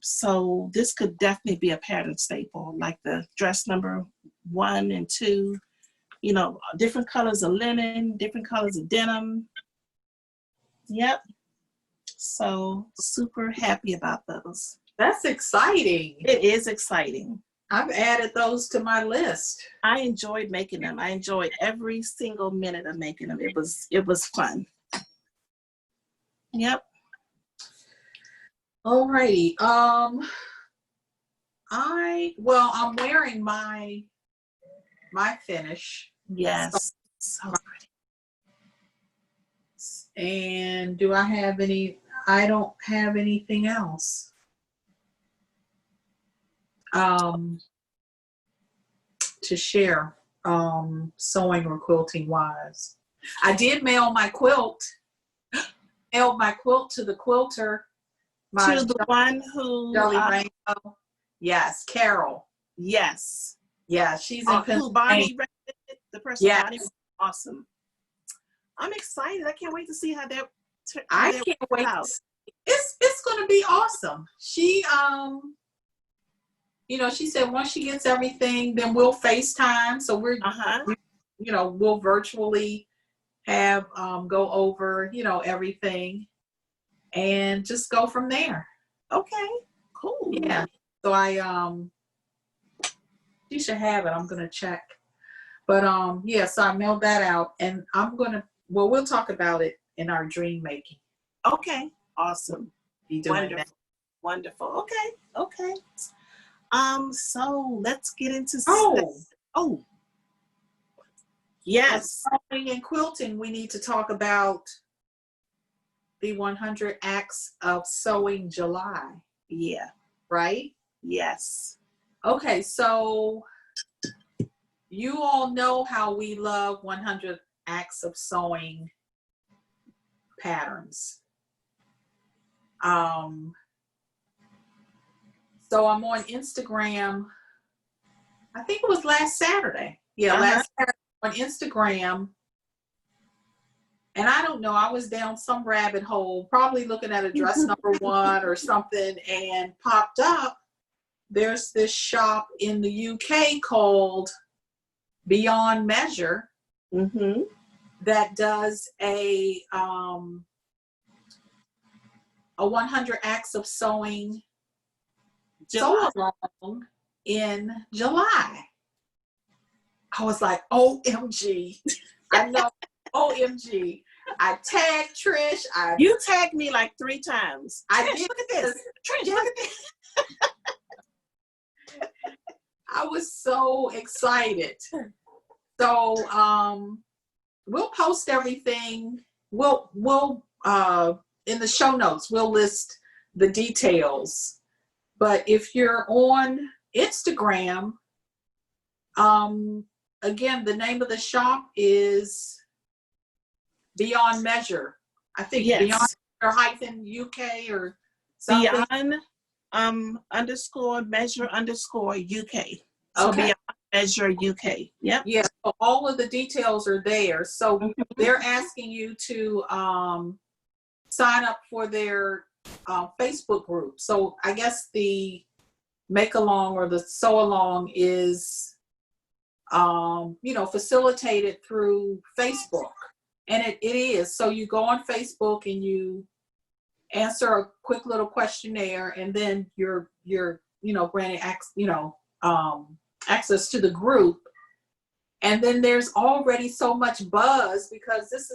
So this could definitely be a pattern staple, like the dress number 1 and 2. Different colors of linen, different colors of denim. Yep. So super happy about those. That's exciting. It is exciting. I've added those to my list. I enjoyed making them. I enjoyed every single minute of making them. It was fun. Yep. Alrighty. I'm wearing my finish. Yes. So pretty. And do I have any? I don't have anything else. um, to share sewing or quilting wise. I did mail my quilt. Mailed my quilt to the quilter. To the one who Jelly Rainbow. Yes, Carol. yes. Yeah, she's in Who Pennsylvania. Bonnie recommended, the person Yes. Bonnie, awesome. I'm excited. I can't wait to see how that I can't wait. out. It's going to be awesome. She you know, she said once she gets everything, then we'll FaceTime. So we're you know, we'll virtually have go over, you know, everything and just go from there. Okay, cool. Yeah. So you should have it. I'm gonna check. But yeah, so I mailed that out and we'll talk about it in our dream making. Okay, awesome. Be doing Wonderful. that. Wonderful. Okay. So let's get into yes. Sewing and quilting, we need to talk about the 100 Acts of Sewing July. Yeah. Right? Yes. Okay, so you all know how we love 100 Acts of Sewing patterns. So I'm on Instagram. I think it was last Saturday. Yeah, last Saturday on Instagram. And I don't know, I was down some rabbit hole, probably looking at a dress number 1 or something, and popped up. There's this shop in the UK called Beyond Measure that does a 100 Acts of Sewing sew-along in July. I was like, OMG. I know, OMG. I tagged Trish. You tagged me like 3 times. Trish, look at this. Trish, look at this. I was so excited. So we'll post everything. We'll in the show notes, we'll list the details. But if you're on Instagram, again, the name of the shop is Beyond Measure. I think Beyond or -UK or something. Beyond _measure_UK. So Okay. Beyond Measure UK. Yep. Yeah. So all of the details are there. So they're asking you to sign up for their Facebook group. So I guess the make along or the sew along is facilitated through Facebook. And it is. So you go on Facebook and you answer a quick little questionnaire, and then you're granted access to the group. And then there's already so much buzz because this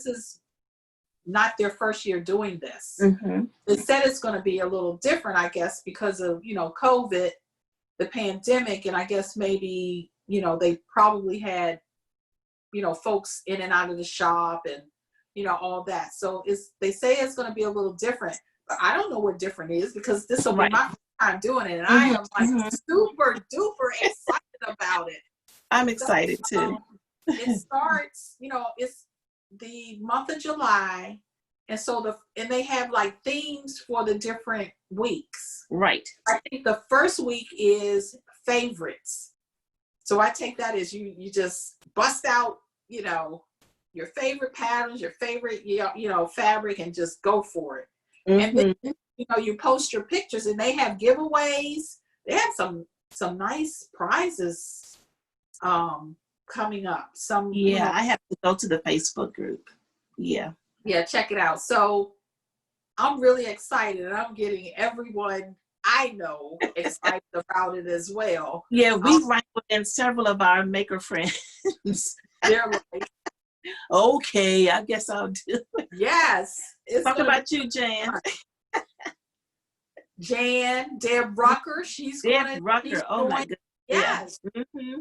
is not their first year doing this. They said it's going to be a little different, I guess, because of COVID, the pandemic, and I guess maybe they probably had folks in and out of the shop and all that. So they say it's going to be a little different, but I don't know what different is because this will be my first time doing it, and I am like super duper excited about it. I'm excited too. It starts, it's the month of July, and so they have like themes for the different weeks. Right. I think the first week is favorites. So I take that as you just bust out, your favorite patterns, your favorite, fabric, and just go for it. And then, you post your pictures, and they have giveaways. They have some nice prizes coming up. I have to go to the Facebook group. Yeah, check it out. So I'm really excited, and I'm getting everyone I know excited about it as well. Yeah, we write within several of our maker friends. They're like, okay, I guess I'll do it. Yes. Talk about you, Jan. Jan, Deb Rucker, Deb Rucker, oh my goodness. Yes. Yeah.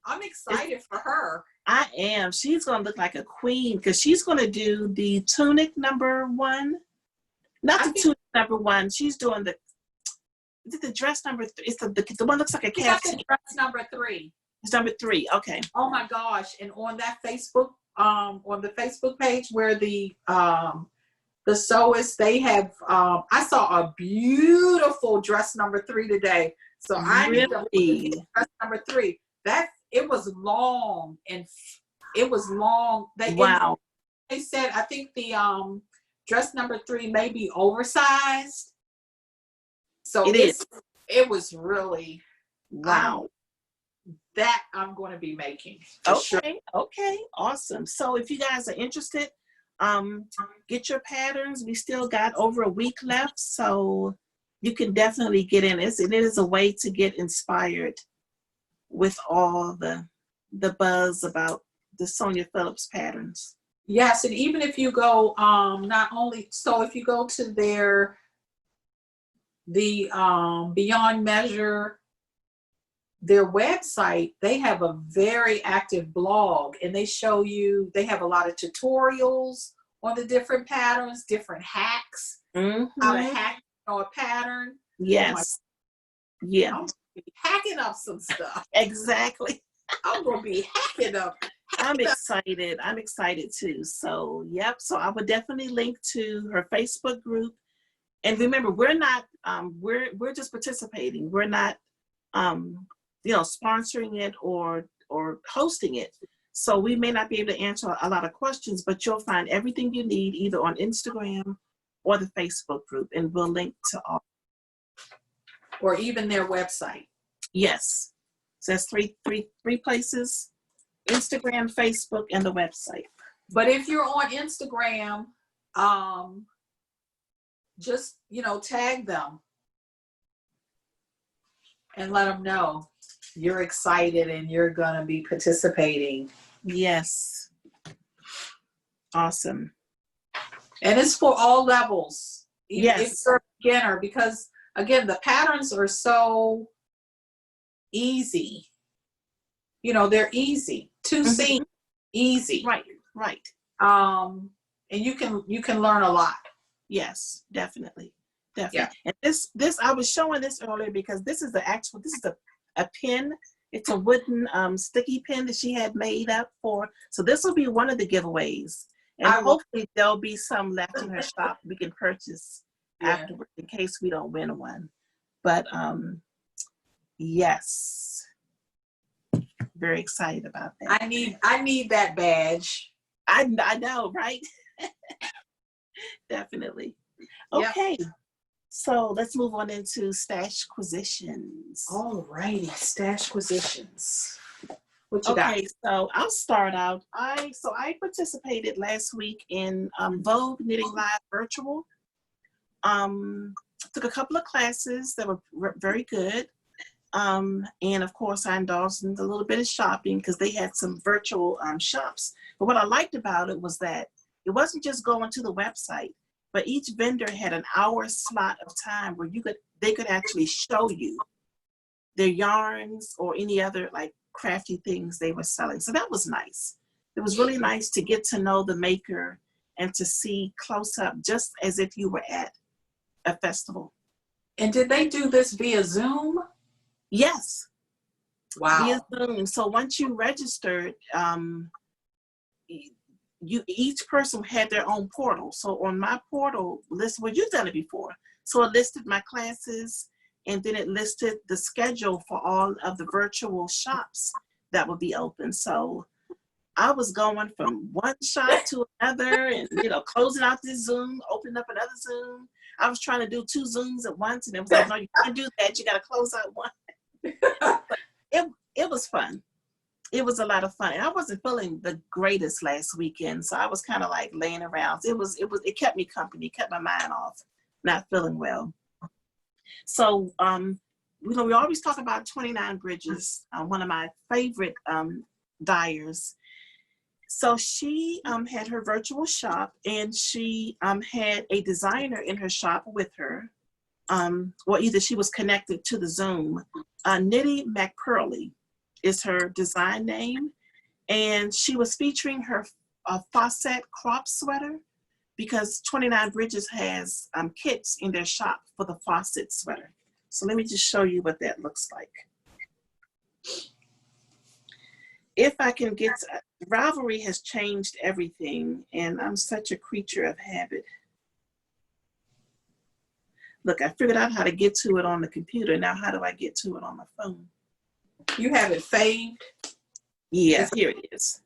I'm excited for her. I am. She's going to look like a queen because she's going to do the tunic number 1. Not the tunic number 1. She's doing Is it the dress number 3? It's the one looks like a You got the caftan. dress number 3. It's number 3. Okay. Oh my gosh! And on that Facebook, on the Facebook page where the sewists, they have, I saw a beautiful dress number 3 today. So I need to Really? dress number 3. That it was long and it was long. Wow. They said I think the dress number 3 may be oversized. So it was really wow. That I'm going to be making. Okay. Sure. Okay. Awesome. So if you guys are interested, get your patterns. We still got over a week left, so you can definitely get in. It is a way to get inspired with all the buzz about the Sonia Phillips patterns. Yes, and even if you go, not only so if you go to the Beyond Measure, their website, they have a very active blog, and they show you, they have a lot of tutorials on the different patterns, different hacks, how to hack a pattern. Yes. Yeah. I'm gonna be hacking up some stuff. Exactly. I'm gonna be hacking up. I'm excited. I'm excited too. So, yep. So I would definitely link to her Facebook group. And remember, we're not, we're just participating. We're not, sponsoring it or hosting it. So we may not be able to answer a lot of questions, but you'll find everything you need either on Instagram or the Facebook group, and we'll link to all. Or even their website. Yes. So that's three places: Instagram, Facebook, and the website. But if you're on Instagram, just, tag them and let them know you're excited and you're going to be participating. Yes. Awesome. And it's for all levels. Yes. If you're a beginner, because again, the patterns are so easy. They're easy to see, easy. Right. And you can learn a lot. Yes, definitely. Yeah. And this I was showing this earlier because this is a pin. It's a wooden sticky pin that she had made up for. So this will be one of the giveaways. And hopefully there'll be some left in her shop we can purchase afterwards in case we don't win one. But yes. Very excited about that. I need that badge. I know, right? Definitely. Okay. Yep. So let's move on into Stashquisitions. All righty, Stashquisitions. What you got? Okay, so I'll start out. I participated last week in Vogue Knitting Live Virtual. Took a couple of classes that were very good. And of course I indulged in a little bit of shopping because they had some virtual shops. But what I liked about it was that it wasn't just going to the website, but each vendor had an hour slot of time where they could actually show you their yarns or any other like crafty things they were selling. So that was nice. It was really nice to get to know the maker and to see close up, just as if you were at a festival. And did they do this via Zoom? Yes. Wow. Via Zoom. So once you registered, each person had their own portal. So on my portal list, well, you've done it before. So it listed my classes, and then it listed the schedule for all of the virtual shops that would be open. So I was going from one shop to another and, closing out this Zoom, opening up another Zoom. I was trying to do 2 Zooms at once, and it was like, no, you can't do that. You got to close out one. It was fun. It was a lot of fun. And I wasn't feeling the greatest last weekend, so I was kind of like laying around. It kept me company, kept my mind off, not feeling well. So, we always talk about 29 Bridges, one of my favorite dyers. So she had her virtual shop, and she had a designer in her shop with her. Or either she was connected to the Zoom. Nitty McPurley is her design name, and she was featuring her faucet crop sweater because 29 Bridges has kits in their shop for the faucet sweater. So let me just show you what that looks like. If I can get, Ravelry has changed everything, and I'm such a creature of habit. Look, I figured out how to get to it on the computer. Now, how do I get to it on my phone? You have it saved? Yeah, here it is.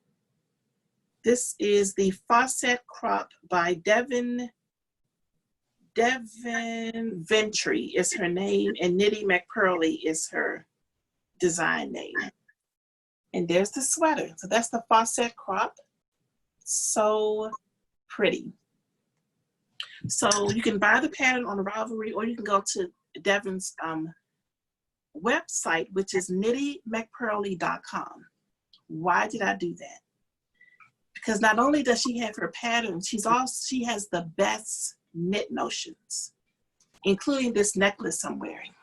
This is the Fawcett Crop by Devin Ventry is her name, and Nitty McPurley is her design name. And there's the sweater. So that's the Fawcett Crop. So pretty. So you can buy the pattern on Ravelry, or you can go to Devin's website, which is nittymcpurley.com. Why did I do that? Because not only does she have her patterns, she has the best knit notions, including this necklace I'm wearing.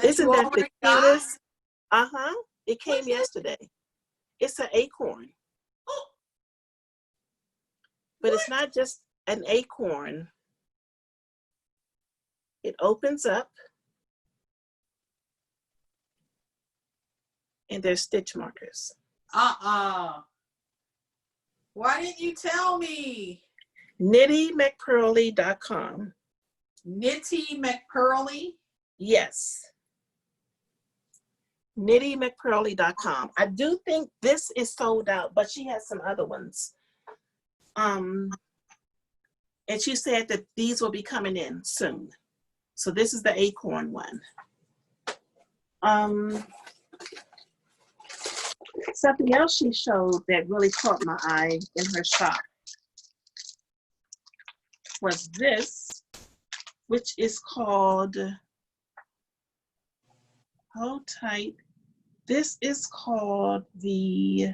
Isn't that the cutest? Uh-huh. It came yesterday. It's an acorn. But it's not just an acorn. It opens up. And there's stitch markers. Why didn't you tell me? nittymcpurley.com. Nitty McPurley? Yes. nittymcpurley.com. I do think this is sold out, but she has some other ones. And she said that these will be coming in soon. So this is the acorn one. Something else she showed that really caught my eye in her shop was this, which is called, hold tight, this is called the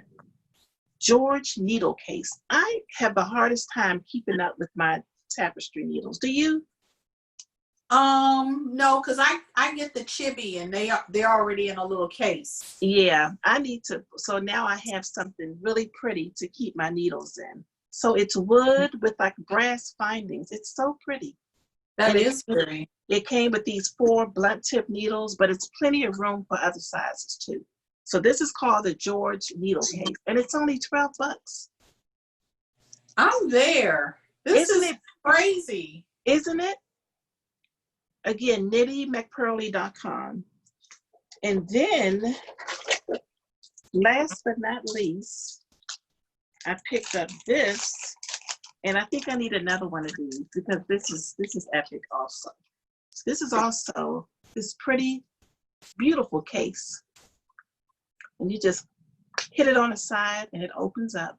Gorge needle case. I have the hardest time keeping up with my tapestry needles. Do you? No, because I get the chibi and they're already in a little case. Yeah, I need to. So now I have something really pretty to keep my needles in. So it's wood with like brass findings. It's so pretty. That is pretty. It came with these 4 blunt tip needles, but it's plenty of room for other sizes too. So this is called the Gorge needle case, and it's only $12. I'm there. This is crazy. Isn't it? Again, nittymcpurley.com. And then, last but not least, I picked up this, and I think I need another one of these because this is epic also. So this is also this pretty, beautiful case. And you just hit it on the side and it opens up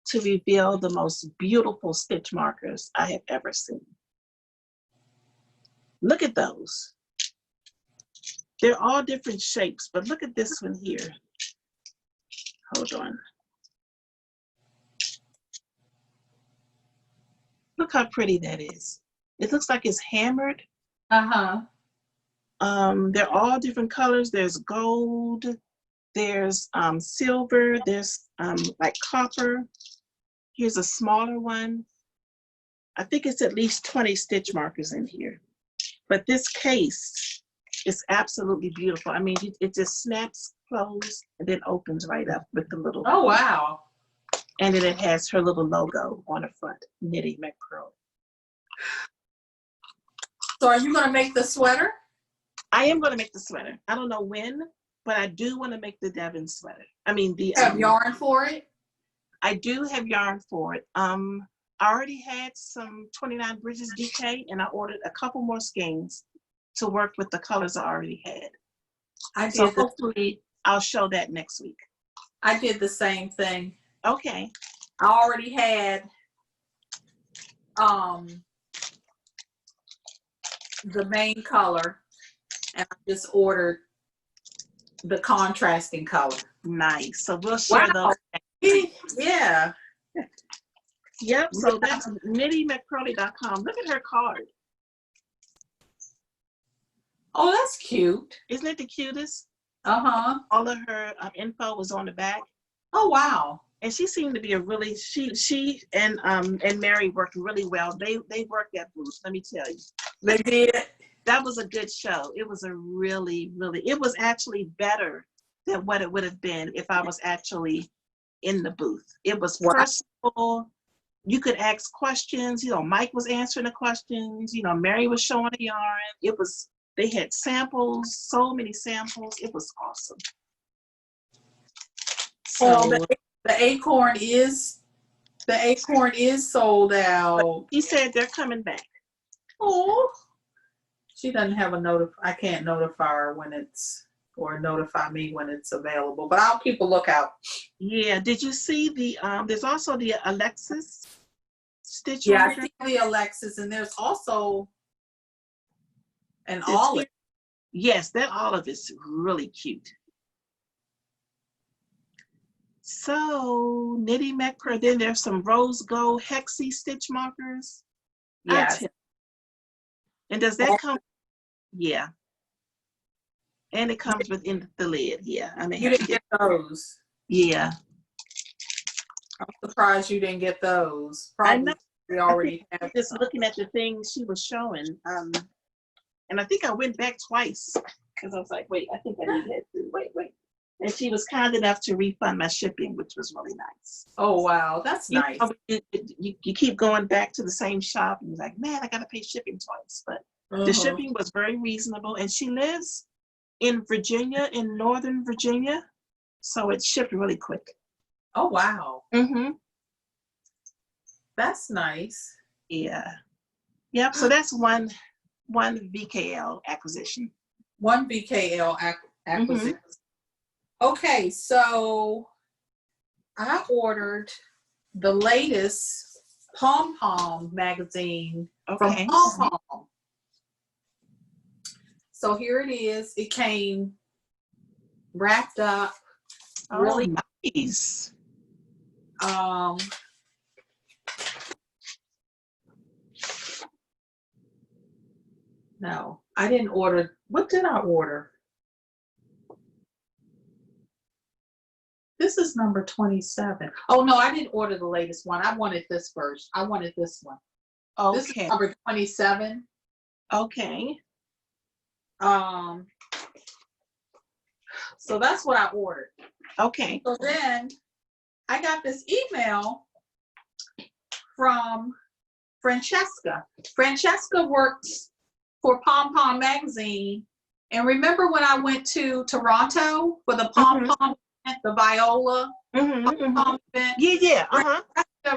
to reveal the most beautiful stitch markers I have ever seen. Look at those. They're all different shapes, but look at this one here. Hold on. Look how pretty that is. It looks like it's hammered. Uh-huh. They're all different colors. There's gold, there's silver, there's like copper. Here's a smaller one. I think it's at least 20 stitch markers in here. But this case is absolutely beautiful. I mean, it just snaps closed and then opens right up with the little. Oh, wow. And then it has her little logo on the front, Nitty McPurley. So are you going to make the sweater? I am going to make the sweater. I don't know when, but I do want to make the Devon sweater. I mean, the have yarn for it? I do have yarn for it. I already had some 29 Bridges DK, and I ordered a couple more skeins to work with the colors I already had. So hopefully I'll show that next week. I did the same thing. Okay. I already had the main color, and I just ordered the contrasting color. Nice. So we'll share those. Yeah. Yep. So that's nittymcpurley.com. Look at her card. Oh, that's cute. Isn't it the cutest? Uh-huh. All of her info was on the back. Oh, wow. And she seemed to be a really, she and Mary worked really well. They worked that booth, let me tell you. They did. That was a good show. It was a really, really, it was actually better than what it would have been if I was actually in the booth. It was Wow. personal. You could ask questions. Mike was answering the questions. Mary was showing the yarn. They had samples, so many samples. It was awesome. Well, So the acorn is sold out. he said they're coming back. Oh, she doesn't have I can't notify her or notify me when it's available, but I'll keep a lookout. Yeah. Did you see there's also the Alexis stitch Yeah, order? I see the Alexis, and there's also an This olive. one. Yes, that olive is really cute. So Knitty Mecca, then there's some rose gold hexy stitch markers. Yes. And does that come? Yeah. And it comes within the lid. Yeah. I mean, You didn't get those. Yeah. I'm surprised you didn't get those. I know. Probably we already have Just some. looking at the things she was showing. And I think I went back twice because I was like, wait, I think I need that too. Wait. And she was kind enough to refund my shipping, which was really nice. Oh, wow. That's nice. You keep going back to the same shop and you're like, man, I got to pay shipping twice. But the shipping was very reasonable. And she lives in Virginia, in Northern Virginia. So it shipped really quick. Oh, wow. Mm-hmm. That's nice. Yeah. Yep. So that's one VKL acquisition. One VKL acquisition. Okay, so I ordered the latest Pom Pom magazine from Pom Pom. So here it is. It came wrapped up. Really nice. No, I didn't order. What did I order? This is number 27. Oh, no, I didn't order the latest one. I wanted this first. I wanted this one. Okay. This is number 27. Okay. So that's what I ordered. Okay. So then I got this email from Francesca. Francesca works for Pom Pom magazine. And remember when I went to Toronto for the Pom Pom event, the Viola Pom Pom event? Yeah.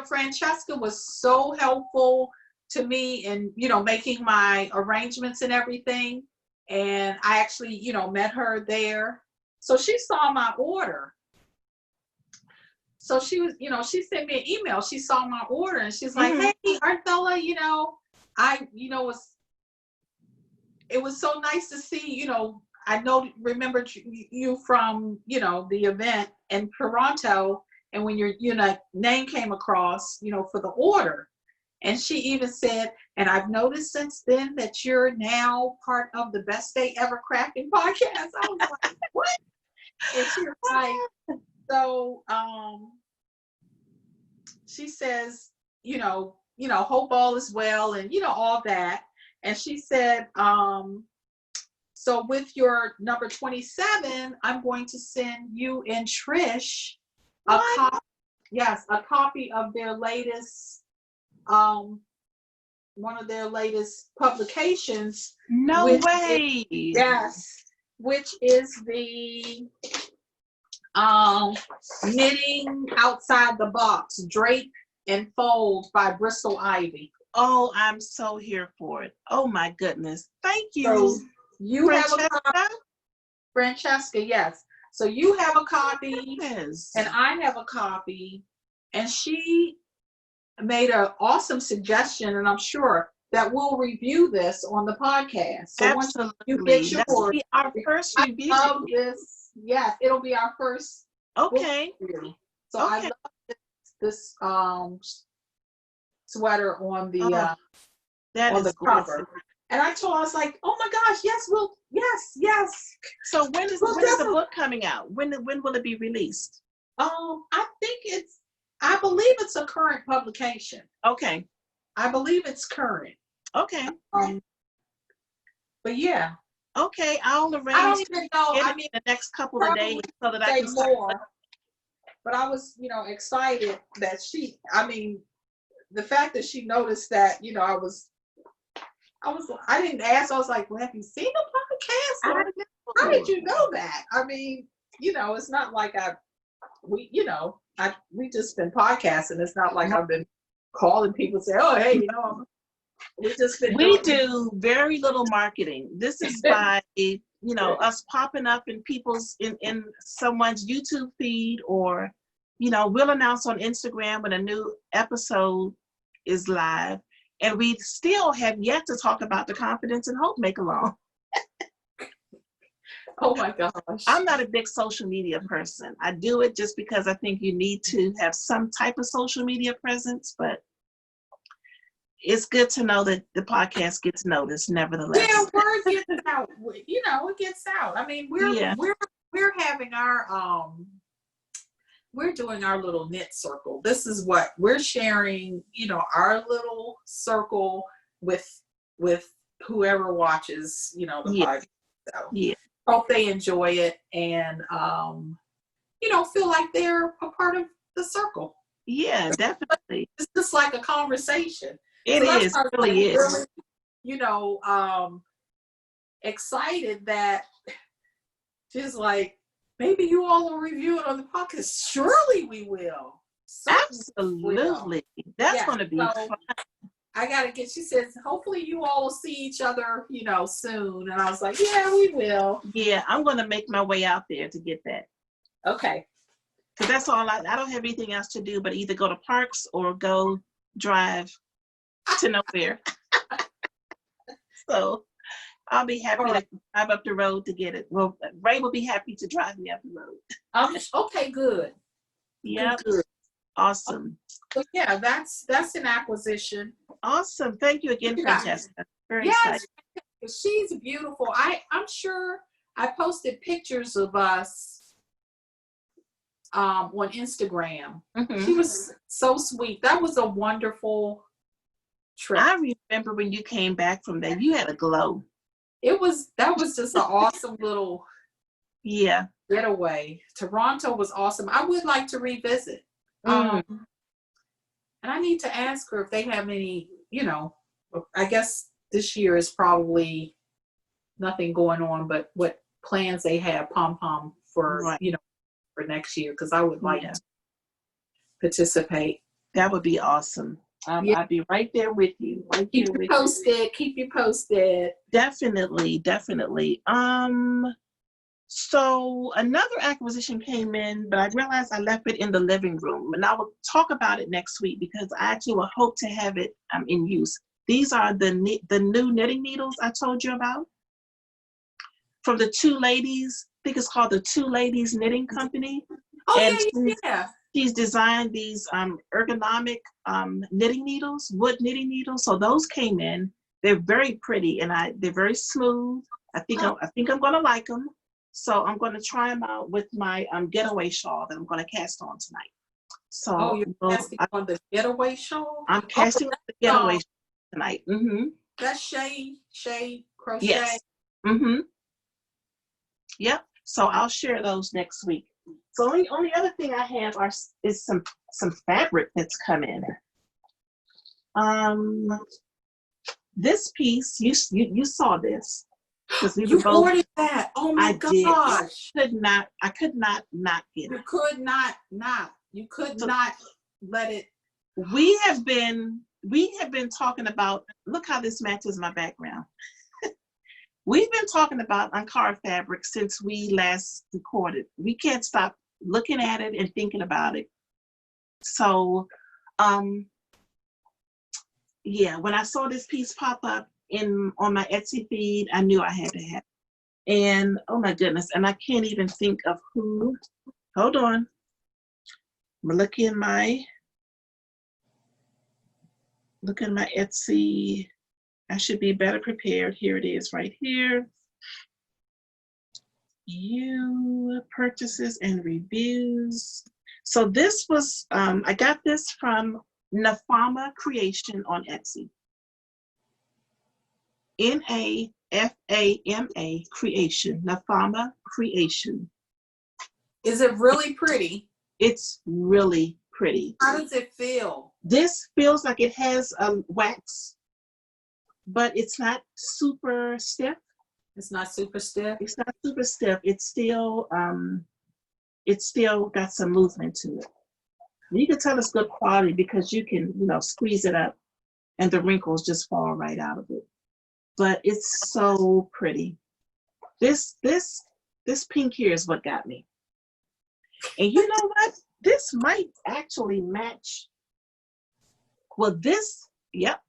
Francesca was so helpful to me in, making my arrangements and everything. And I actually, met her there. So she saw my order. So she was, she sent me an email. She saw my order and she's like, hey, Arthella, it was so nice to see, I remembered you from, the event in Toronto, and when your name came across, for the order. And she even said, and I've noticed since then that you're now part of the Best Day Ever Crafting podcast. I was like, what? And she was like, so she says, hope all is well and, all that. And she said, so with your number 27, I'm going to send you and Trish a copy of their latest, one of their latest publications. No way. Yes, which is the Knitting Outside the Box, Drape and Fold by Bristol Ivy. Oh, I'm so here for it. Oh my goodness. Thank you. So you have a copy. Francesca, yes. So you have a copy, yes, and I have a copy, and she made an awesome suggestion, and I'm sure that we'll review this on the podcast. So absolutely. Once you get yours, that'll be our first review. I love this. Yes, it'll be our first. Okay. So I love this sweater on the cover. And I told her, I was like, oh my gosh, yes. So when is the book coming out? When will it be released? I believe it's a current publication. Okay. I believe it's current. Okay. But yeah, Okay, I'll I arrange don't to even know. get I it mean, the next couple of days probably so that I say can start. more, but I was, excited that I mean, the fact that she noticed that, I didn't ask. I was like, well, have you seen the podcast? I Or how did know. you know that? I mean, it's not like we just been podcasting. It's not like I've been calling people say, oh, hey, we just been We doing. do very little marketing. This is by us popping up in in someone's YouTube feed, or we'll announce on Instagram when a new episode is live, and we still have yet to talk about the Confidence and Hope Make Along. Oh my gosh. I'm not a big social media person. I do it just because I think you need to have some type of social media presence, but it's good to know that the podcast gets noticed nevertheless. Yeah, word gets out. It gets out. I mean, we're having our we're doing our little knit circle. This is what we're sharing, our little circle with whoever watches, the podcast. So Yeah. hope they enjoy it and feel like they're a part of the circle. Yeah, definitely. It's just like a conversation. It So is. It really is. Really, excited that she's like, maybe you all will review it on the podcast. Surely we will. Absolutely. That's going to be fun. I got to she says, hopefully you all will see each other, soon. And I was like, yeah, we will. Yeah, I'm going to make my way out there to get that. Okay. Because that's all I don't have anything else to do but either go to parks or go drive to nowhere. So I'll be happy to drive up the road to get it. Well, Ray will be happy to drive me up the road. Okay, good. Yeah. Good. Awesome. So yeah, that's an acquisition. Awesome. Thank you again, Francesca. Very excited. She's beautiful. I'm sure I posted pictures of us on Instagram. Mm-hmm. She was so sweet. That was a wonderful trip. I remember when you came back from there, you had a glow. That was just an awesome little getaway. Toronto was awesome. I would like to revisit. And I need to ask her if they have any, I guess this year is probably nothing going on, but what plans they have pom-pom for, for next year, because I would like to participate. That would be awesome. I'd be right there with you. Keep you posted. Definitely. So another acquisition came in, but I realized I left it in the living room, and I will talk about it next week because I actually will hope to have it in use. These are the new knitting needles I told you about from the Two Ladies. I think it's called the Two Ladies Knitting Company. Oh, and yeah. She's designed these ergonomic knitting needles, wood knitting needles. So those came in. They're very pretty and they're very smooth. I think I'm gonna like them. So I'm gonna try them out with my getaway shawl that I'm gonna cast on tonight. So you're casting on the getaway shawl? I'm casting on the getaway shawl tonight. Mm-hmm. That's shade crochet. Yes. Mm-hmm. Yep. So I'll share those next week. So only other thing I have is some fabric that's come in. This piece, you saw this. You ordered that. Oh my gosh. I could not get it. You could not. You could not let it. We have been talking about, look how this matches my background. We've been talking about Ankara fabric since we last recorded. We can't stop looking at it and thinking about it. So, when I saw this piece pop up on my Etsy feed, I knew I had to have it. And oh my goodness, and I can't even think of who. Hold on. I'm looking at my Etsy. I should be better prepared. Here it is right here. You purchases and reviews. So this was, I got this from Nafama Creation on Etsy. Nafama Creation. Nafama Creation. Is it really pretty? It's really pretty. How does it feel? This feels like it has wax, but it's not super stiff. It's not super stiff. It's not super stiff. It's still got some movement to it. You can tell it's good quality because you can, squeeze it up and the wrinkles just fall right out of it. But it's so pretty. This pink here is what got me. And you know what? This might actually match. Well, yep.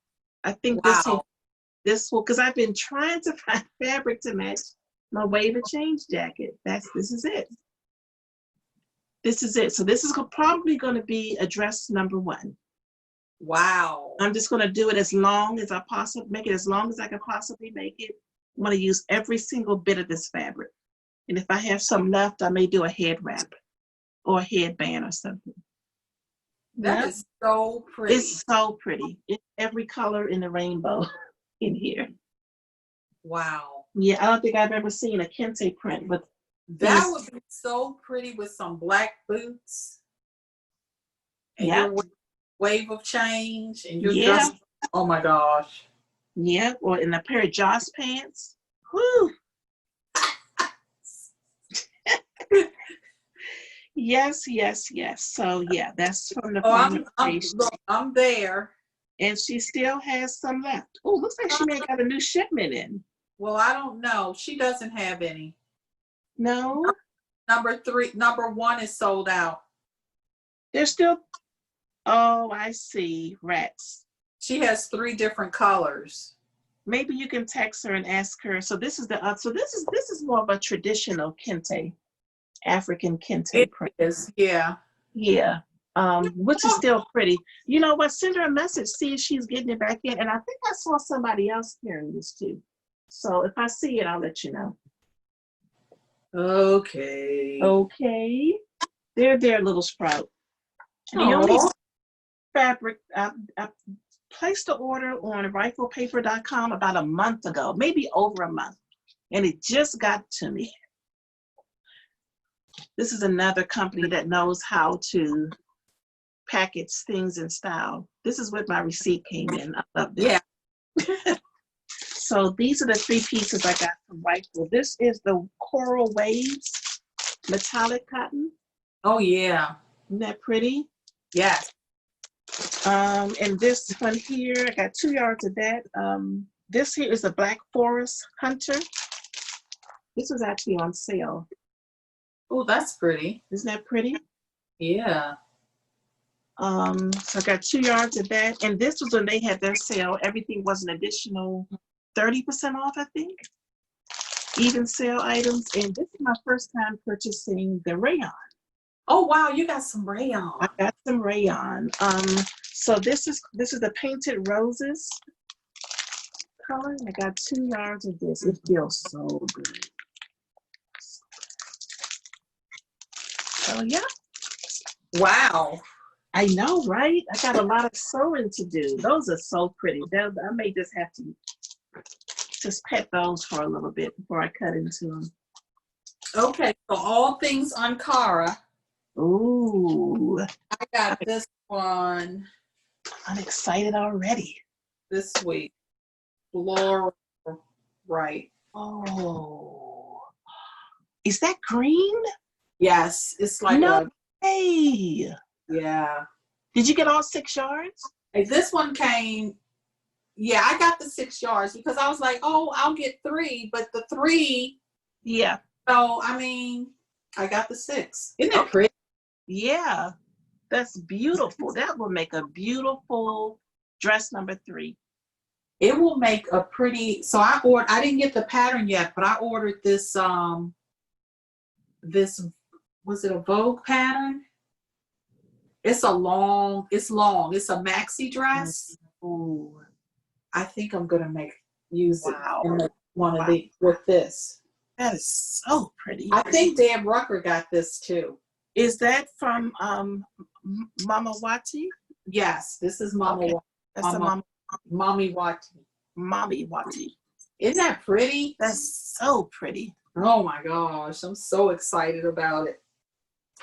I think this will, because I've been trying to find fabric to match my wave of change jacket. This is it. This is it. So this is probably going to be a dress number 1. Wow. I'm just going to do it as long as I possibly, make it as long as I can possibly make it. I'm going to use every single bit of this fabric. And if I have some left, I may do a head wrap or a headband or something. That is so pretty. It's so pretty. It's every color in the rainbow in here. Wow. Yeah, I don't think I've ever seen a kente print, but that would be so pretty with some black boots. And your wave of change and your dress. Oh my gosh. Yeah, or in a pair of Joss pants. Whoo. Yes. So yeah, that's from the I'm there. And she still has some left. Oh, looks like she may have got a new shipment in. Well, I don't know. She doesn't have any. No. Number 1 is sold out. There's still, oh, I see. Rats. She has 3 different colors. Maybe you can text her and ask her. So this is this is more of a traditional kente, African kente print. It is, yeah. Yeah. Which is still pretty. You know what? Send her a message, see if she's getting it back in. And I think I saw somebody else carrying this too. So if I see it, I'll let you know. Okay. There, little sprout. The only fabric, I placed the order on riflepaper.com about a month ago, maybe over a month, and it just got to me. This is another company that knows how to package things in style. This is where my receipt came in. I love this. Yeah. So these are the 3 pieces I got from Rifle. This is the Coral Waves metallic cotton. Oh yeah. Isn't that pretty? Yeah. And this one here, I got 2 yards of that. This here is a Black Forest Hunter. This was actually on sale. Oh, that's pretty. Isn't that pretty? Yeah. So I got 2 yards of that. And this was when they had their sale. Everything was an additional 30% off, I think. Even sale items. And this is my first time purchasing the rayon. Oh wow, you got some rayon. I got some rayon. So this is the Painted Roses color. I got 2 yards of this. It feels so good. So yeah. Wow. I know, right? I got a lot of sewing to do. Those are so pretty. I may just have to just pet those for a little bit before I cut into them. Okay, so all things Ankara. Ooh. I got this one. I'm excited already. This week. Floral, right. Oh. Is that green? Yes, it's like Hey. Yeah. Did you get all 6 yards? This one came, yeah, I got the 6 yards because I was like, oh, I'll get 3, but the 3. Yeah. So, I mean, I got the 6. Isn't it pretty? Yeah. That's beautiful. That will make a beautiful dress number 3. It will make a pretty, so I didn't get the pattern yet, but I ordered this, was it a Vogue pattern? It's long. It's a maxi dress. Ooh. I think I'm gonna use it in one of the with this. That is so pretty. I think Dan Rucker got this too. Is that from Mama Wati? Yes, this is Mama. Okay. That's Mommy Wati. Mommy Wati. Isn't that pretty? That's so pretty. Oh my gosh, I'm so excited about it.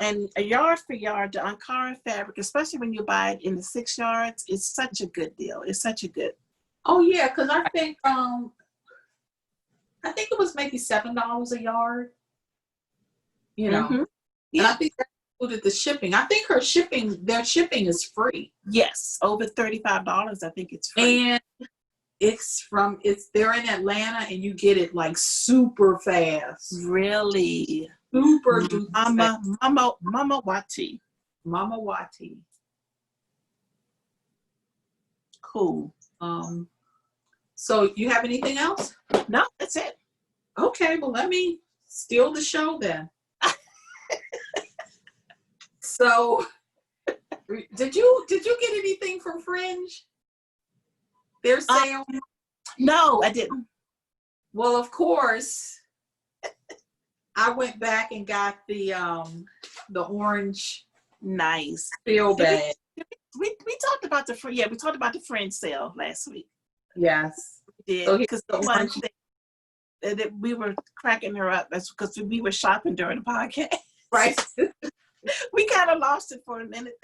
And a yard for yard, the Ankara fabric, especially when you buy it in the 6 yards, is such a good deal. It's such a good. Oh yeah, because I think it was maybe $7 a yard. You know. Mhm. And I Yeah. think that included the shipping. I think their shipping is free. Yes, over $35. I think it's free. And they're in Atlanta and you get it like super fast. Really, Super duper fast. Mama Wati. Mama Wati. Cool. So you have anything else? No, that's it. Okay, well let me steal the show then. So did you get anything from Fringe? Their sale? No, I didn't. Well, of course, I went back and got the orange Nice. feel bag. We talked about the we talked about the Fringe sale last week. Yes. We did, So because the one thing that we were cracking her up, that's because we were shopping during the podcast. Right. We kind of lost it for a minute.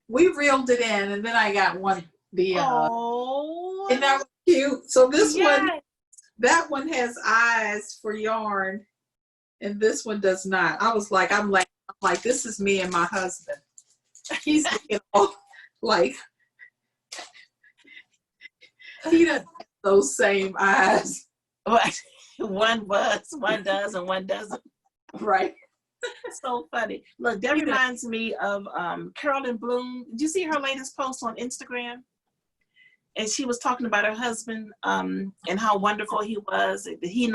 We reeled it in, and then I got one. Oh, And that was cute. So this yes. one, that one has eyes for yarn, and this one does not. I'm like, this is me and my husband. He's looking all like he doesn't have those same eyes. What? One does, and one doesn't. Right. So funny. Look, that reminds me of Carolyn Bloom. Did you see her latest post on Instagram? And she was talking about her husband and how wonderful he was. He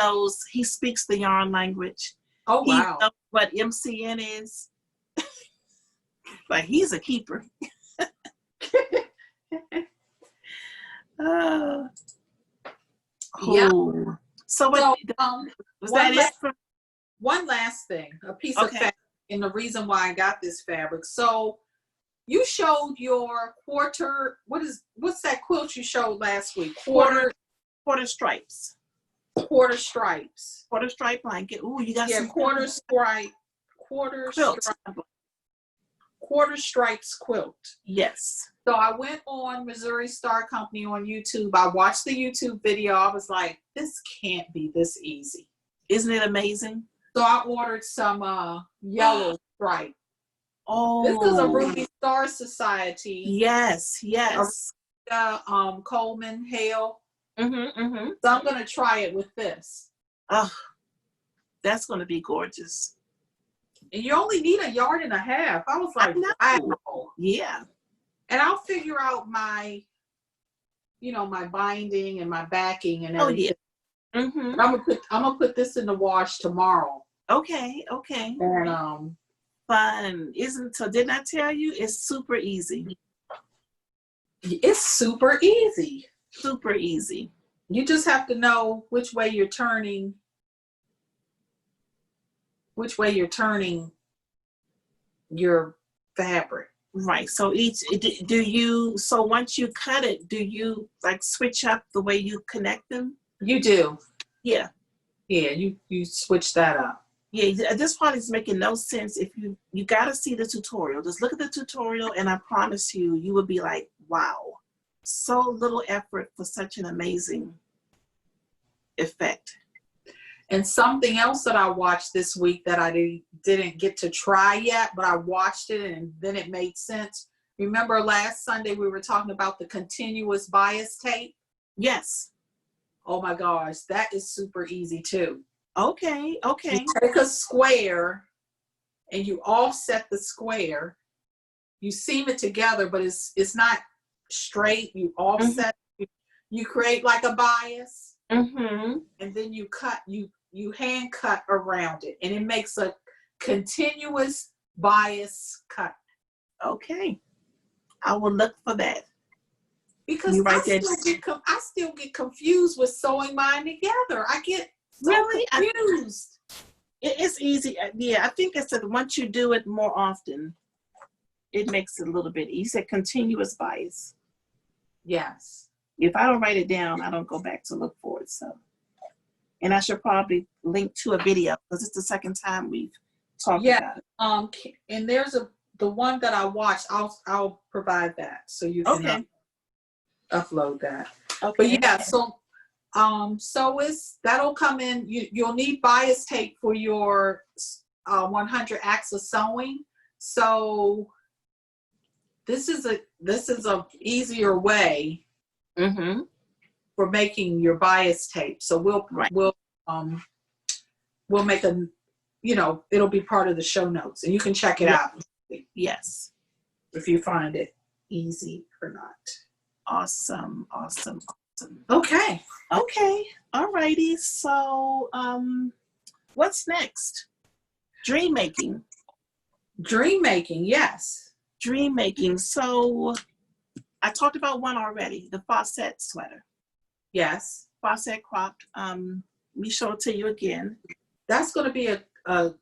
speaks the yarn language. Oh, He wow. knows what MCN is. Like, he's a keeper. Cool. Yeah. So what was that it for? One last thing, a piece of fabric, and the reason why I got this fabric. So you showed your what's that quilt you showed last week? Quarter stripes. Quarter stripes. Quarter stripe blanket. Ooh, you got some quarter stripes quilt. Yes. So I went on Missouri Star Company on YouTube. I watched the YouTube video. I was like, this can't be this easy. Isn't it amazing? So I ordered some yellow stripe. Oh, this is a Ruby Star Society. Yes. Coleman Hale. Mm-hmm. So I'm gonna try it with this. Oh, that's gonna be gorgeous. And you only need 1.5 yards. I was like, wow. Yeah. And I'll figure out my binding and my backing and everything. Oh yeah. Mm-hmm. I'm gonna put this in the wash tomorrow. Okay. And fun. Didn't I tell you it's super easy? It's super easy. Super easy. You just have to know which way you're turning your fabric. Right. So once you cut it, do you like switch up the way you connect them? You do. Yeah. Yeah, you switch that up. Yeah, this part is making no sense. If you got to see the tutorial. Just look at the tutorial, and I promise you will be like, wow, so little effort for such an amazing effect. And something else that I watched this week that I didn't get to try yet, but I watched it and then it made sense. Remember last Sunday we were talking about the continuous bias tape? Yes. Oh my gosh, that is super easy too. Okay. You take a square and you offset the square. You seam it together, but it's not straight. You offset. Mm-hmm. You create like a bias, mm-hmm. and then you cut. You hand cut around it, and it makes a continuous bias cut. Okay, I will look for that. Because I still get confused with sewing mine together. I get really confused. It's easy. Yeah, I think it's that once you do it more often, it makes it a little bit easier. Continuous bias. Yes. If I don't write it down, I don't go back to look for it. So, and I should probably link to a video because it's the second time we've talked about it. And there's the one that I watched. I'll provide that so you can upload that. Okay. But yeah, so that'll come in. You'll need bias tape for your 100 acts of sewing. So this is a easier way for making your bias tape. So we'll make it'll be part of the show notes, and you can check it out. Yes, if you find it easy or not. Awesome. Okay. All righty. So, what's next? Dream making. Yes. Dream making. So, I talked about one already, the faucet sweater. Yes. Faucet cropped. Let me show it to you again. That's going to be a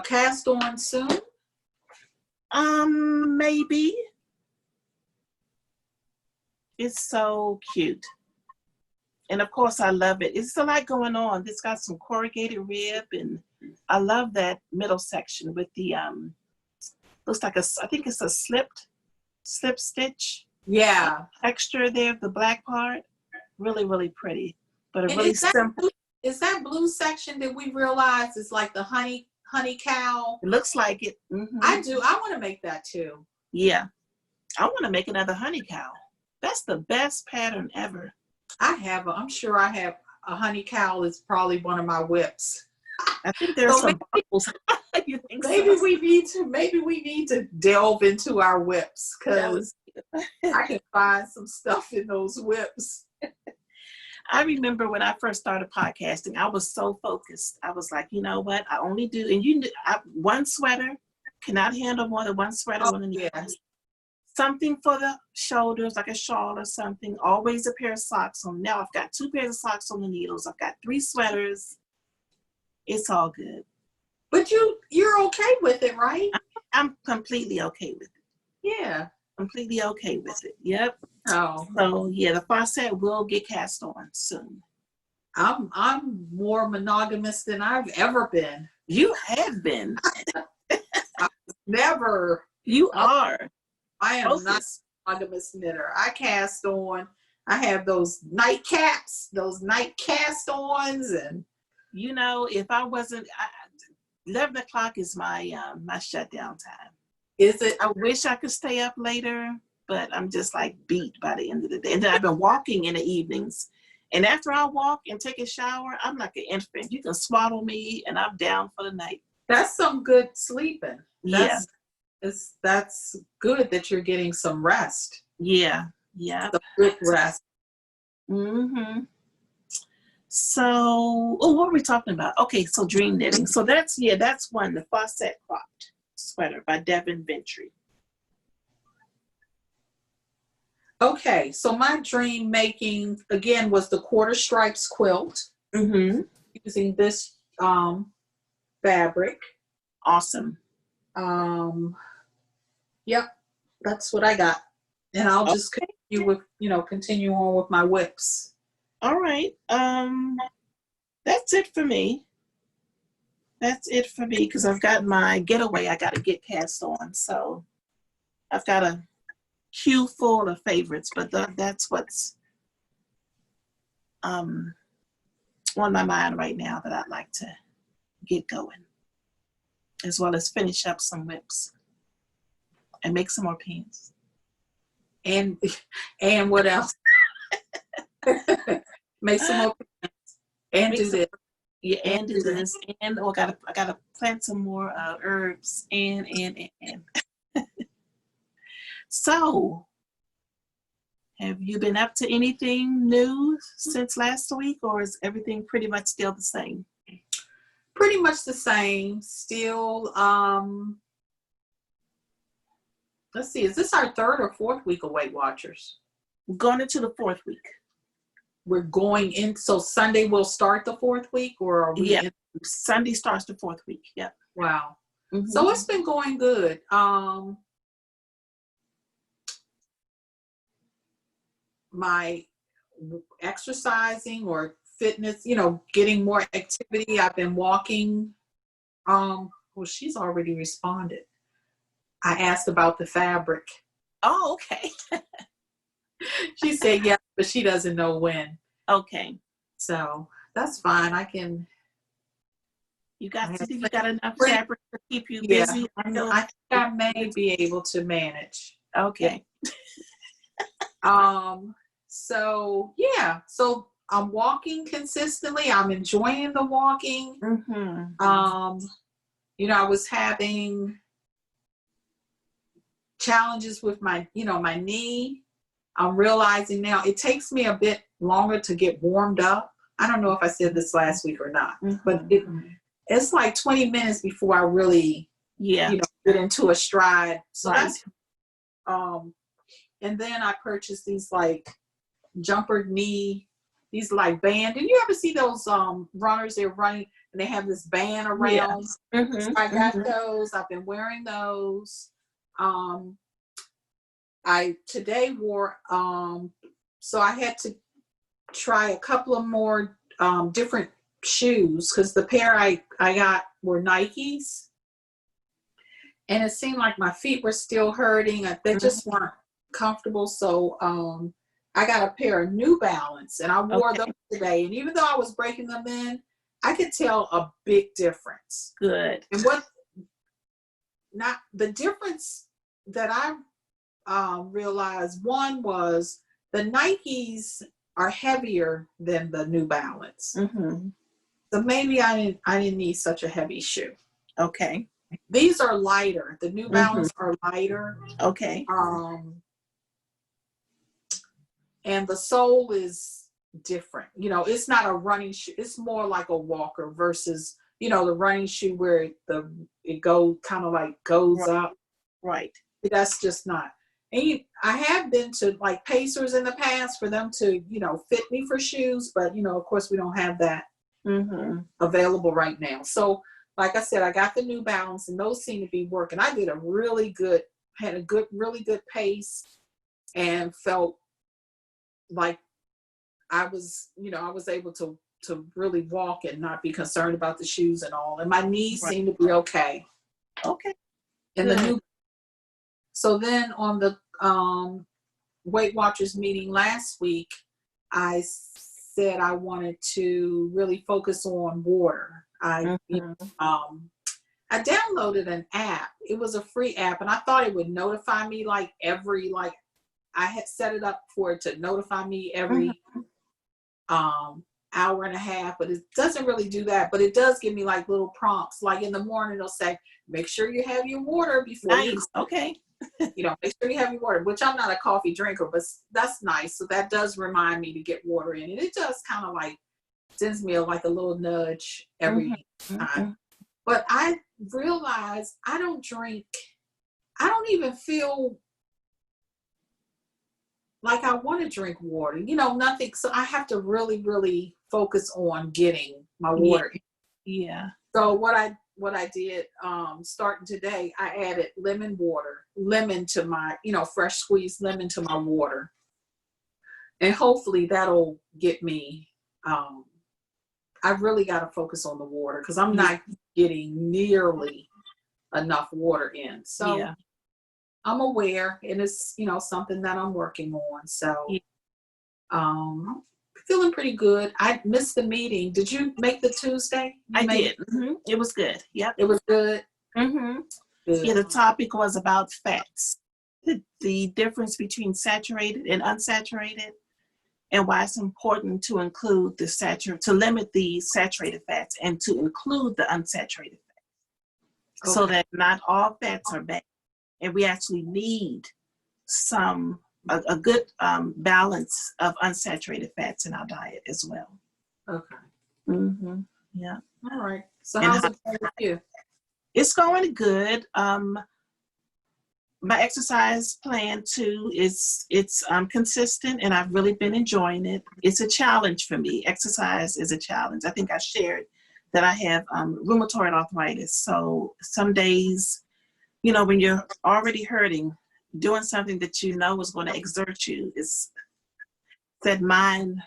cast on soon? Maybe. It's so cute. And of course, I love it. It's a lot going on. It's got some corrugated rib, and I love that middle section with the, looks like I think it's a slip stitch. Yeah. Texture there, the black part. Really, really pretty. But a really simple. Is that blue section that we realize is like the honey cow? It looks like it. I do. I want to make that too. Yeah. I want to make another honey cow. That's the best pattern ever. I'm sure I have a honey cow is probably one of my whips. I think there's some bubbles. You think maybe so? we need to delve into our whips, because I can find some stuff in those whips. I remember when I first started podcasting, I was so focused. I was like, you know what? I only do, and one sweater, cannot handle more than one sweater on the knees. Yeah. Something for the shoulders, like a shawl or something. Always a pair of socks on. Now I've got 2 pairs of socks on the needles. I've got 3 sweaters. It's all good. But you're okay with it, right? I'm completely okay with it. Yeah. Completely okay with it. Yep. Oh. So yeah, the faucet will get cast on soon. I'm more monogamous than I've ever been. You have been. Never. You are. I am not a monogamous knitter. I cast on. I have those night caps, those night cast-ons, and if I wasn't, 11 o'clock is my my shutdown time. Is it? I wish I could stay up later, but I'm just like beat by the end of the day. And then I've been walking in the evenings, and after I walk and take a shower, I'm like an infant. You can swaddle me, and I'm down for the night. That's some good sleeping. That's good that you're getting some rest. Yeah. Some good rest. So, what were we talking about? Okay, so dream knitting. So that's one, the faucet cropped sweater by Devin Ventry. Okay, so my dream making again was the quarter stripes quilt using this fabric. Awesome. Yep, that's what I got, and I'll just continue on with my whips. All right. That's it for me. Because I've got my getaway I got to get cast on. So I've got a queue full of favorites, but that's what's on my mind right now that I'd like to get going, as well as finish up some whips and make some more pants. And what else? Make some more pants and do this. Yeah, and do this. And I gotta plant some more herbs and. So, have you been up to anything new since last week, or is everything pretty much still the same? Pretty much the same. Still, let's see, is this our 3rd or 4th week of Weight Watchers? We're going into the 4th week. We're going in, so Sunday will start the 4th week, or are we? Yeah, Sunday starts the 4th week. Yep. Wow. So it's been going good. my exercising or fitness, getting more activity. I've been walking. Well, she's already responded. I asked about the fabric. Oh, okay. She said yes, but she doesn't know when. Okay. So that's fine. You got enough fabric to keep you busy. Yeah, I think I may be able to manage. Okay. Yeah. So yeah. So I'm walking consistently. I'm enjoying the walking. Mm-hmm. I was having challenges with my knee. I'm realizing now it takes me a bit longer to get warmed up. I don't know if I said this last week or not, but it's like 20 minutes before I really, get into a stride. So that's, and then I purchased these like jumper knee, these like band. And you ever see those runners, they're running and they have this band around? Yeah. So I got those. I've been wearing those. I today wore, so I had to try a couple of more different shoes because the pair I got were Nikes. And it seemed like my feet were still hurting. They just weren't comfortable. So I got a pair of New Balance and I wore those today. And even though I was breaking them in, I could tell a big difference. Good. And the difference that I realized, one was the Nikes are heavier than the New Balance. Mm-hmm. So maybe I didn't need such a heavy shoe. Okay. These are lighter. The New Balance are lighter. Okay. And the sole is different. It's not a running shoe. It's more like a walker versus, the running shoe where it goes kind of like goes up. Right. That's just not. And I have been to like Pacers in the past for them to, fit me for shoes, but of course we don't have that available right now. So like I said, I got the New Balance and those seem to be working. I did really good pace and felt like I was able to really walk and not be concerned about the shoes and all. And my knees seem to be okay. Okay. And the new. So then on the Weight Watchers meeting last week, I said I wanted to really focus on water. I downloaded an app. It was a free app, and I thought it would notify me I had set it up for it to notify me every hour and a half, but it doesn't really do that. But it does give me like little prompts. Like in the morning, it'll say, "Make sure you have your water before you." Okay. Make sure you have your water, which I'm not a coffee drinker, but that's nice. So that does remind me to get water in. And it does kind of like sends me a little nudge every time. But I realized I don't even feel like I want to drink water, nothing. So I have to really, really focus on getting my water. Yeah. So what I did, starting today, I added lemon to my, fresh squeezed lemon to my water. And hopefully that'll get me, I've really got to focus on the water because I'm not getting nearly enough water in. So I'm aware, and it's, something that I'm working on. So I'm feeling pretty good. I missed the meeting. Did you make the Tuesday? I did. It was good. Yep. It was good. Good. Yeah, the topic was about fats, the difference between saturated and unsaturated, and why it's important to include to limit the saturated fats and to include the unsaturated fats, so that not all fats are bad, and we actually need a good balance of unsaturated fats in our diet as well. Okay. Yeah. All right. So how's it going with you? It's going good. My exercise plan too it's consistent, and I've really been enjoying it. It's a challenge for me. Exercise is a challenge. I think I shared that I have rheumatoid arthritis. So some days, when you're already hurting, doing something that is going to exert you that mind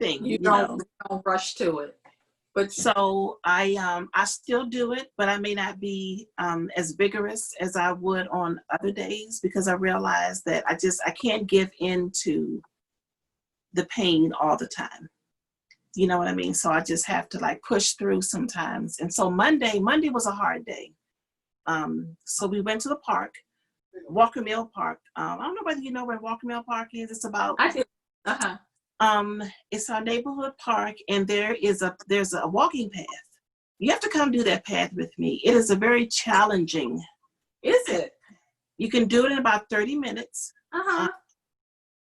thing, You you know. don't rush to it. But So I still do it, but I may not be as vigorous as I would on other days because I realize that I can't give in to the pain all the time. You know what I mean? So I just have to like push through sometimes. And so Monday was a hard day. So we went to the park, Walker Mill Park. I don't know whether you know where Walker Mill Park is. It's about I did. Uh-huh. it's our neighborhood park, and there's a walking path. You have to come do that path with me. It is a very challenging. Is it? You can do it in about 30 minutes. Uh-huh.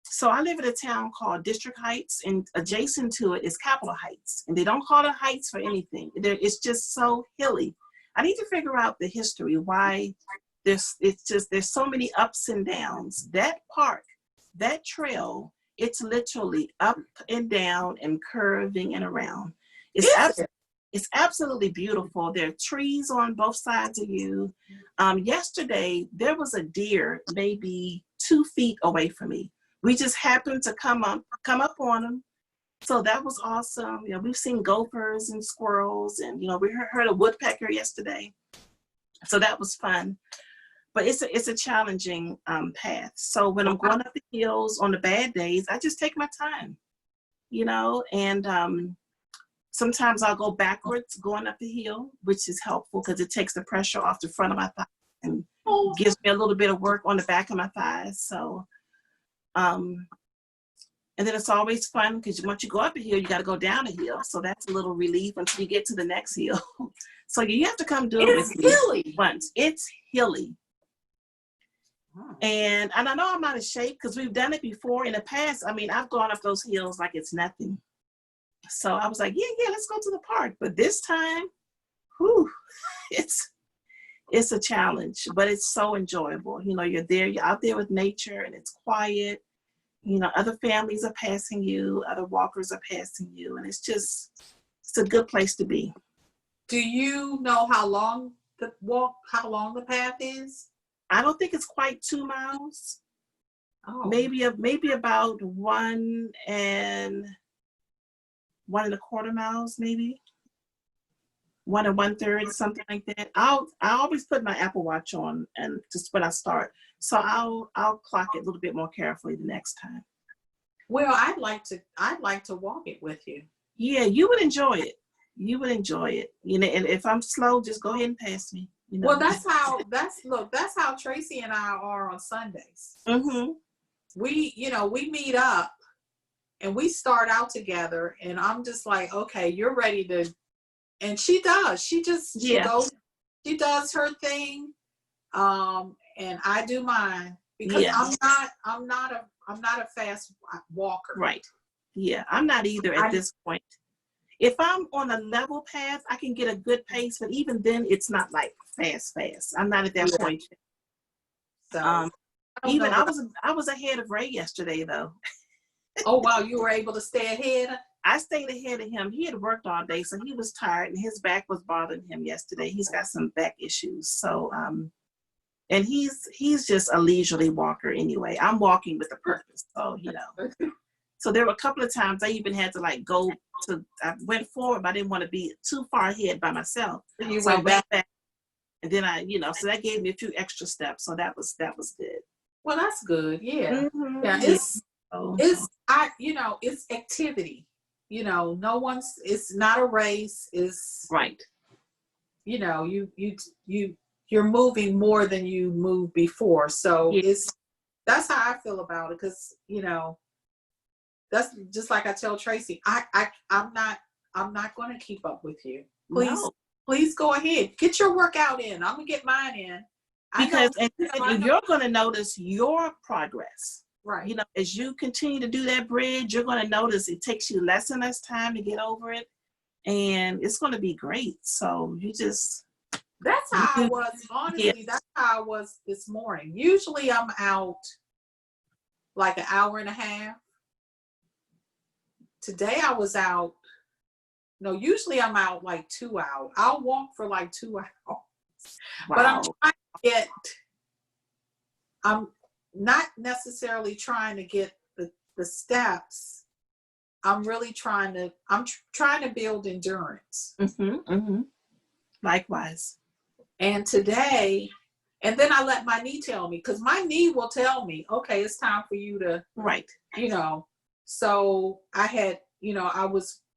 So I live in a town called District Heights, and adjacent to it is Capitol Heights. And they don't call it Heights for anything. It's just so hilly. I need to figure out the history, why there's so many ups and downs. That park, that trail, it's literally up and down and curving and around. It's absolutely beautiful. There are trees on both sides of you. Yesterday, there was a deer maybe 2 feet away from me. We just happened to come up on them. So that was awesome. You know, we've seen gophers and squirrels, and you know, we heard a woodpecker yesterday. So that was fun. But it's a challenging path. So when I'm going up the hills on the bad days, I just take my time, you know, and sometimes I'll go backwards going up the hill, which is helpful because it takes the pressure off the front of my thigh and gives me a little bit of work on the back of my thighs. So, and then it's always fun because once you go up a hill, you got to go down a hill. So that's a little relief until you get to the next hill. So you have to come do it with me once. It's hilly. And I know I'm out of shape because we've done it before in the past. I mean, I've gone up those hills like it's nothing. So I was like, yeah, let's go to the park. But this time, it's a challenge, but it's so enjoyable. You know, you're out there with nature, and it's quiet. You know, other families are passing you, other walkers are passing you, and it's a good place to be. Do you know how long the path is? I don't think it's quite 2 miles. Oh. Maybe about 1.25 miles, maybe 1 1/3, something like that. I always put my Apple Watch on, and just when I start, so I'll clock it a little bit more carefully the next time. Well, I'd like to walk it with you. Yeah, you would enjoy it. You would enjoy it. You know, and if I'm slow, just go ahead and pass me. You know? Well, that's how Tracy and I are on Sundays. Mm-hmm. We meet up and we start out together, and I'm just like, okay, you're ready to, and she does. She goes, she does her thing, and I do mine because I'm not a fast walker. Right. Yeah, I'm not either at this point. If I'm on a level path, I can get a good pace, but even then, it's not like fast. I'm not at that point. So, I was ahead of Ray yesterday, though. Oh wow, you were able to stay ahead. I stayed ahead of him. He had worked all day, so he was tired, and his back was bothering him yesterday. He's got some back issues, so and he's just a leisurely walker anyway. I'm walking with a purpose, so you know. So there were a couple of times I even had to like I went forward, but I didn't want to be too far ahead by myself. You so went back, and then so that gave me a few extra steps. So that was good. Well, that's good. Yeah, mm-hmm. Yeah. It's activity. You know, it's not a race. It's right. You know, you're moving more than you moved before. So that's how I feel about it. Because that's just like I tell Tracy, I'm not going to keep up with you. Please go ahead. Get your workout in. I'm going to get mine in. Because you're going to notice your progress. Right. You know, as you continue to do that bridge, you're going to notice it takes you less and less time to get over it. And it's going to be great. So that's how I was. Honestly, that's how I was this morning. Usually I'm out like an hour and a half. Today I was out. No, usually I'm out like 2 hours. I'll walk for like 2 hours. Wow. But I'm not necessarily trying to get the steps, I'm trying to build endurance. Likewise. And today, and then I let my knee tell me, because my knee will tell me, okay, it's time for you to, Right. So I had,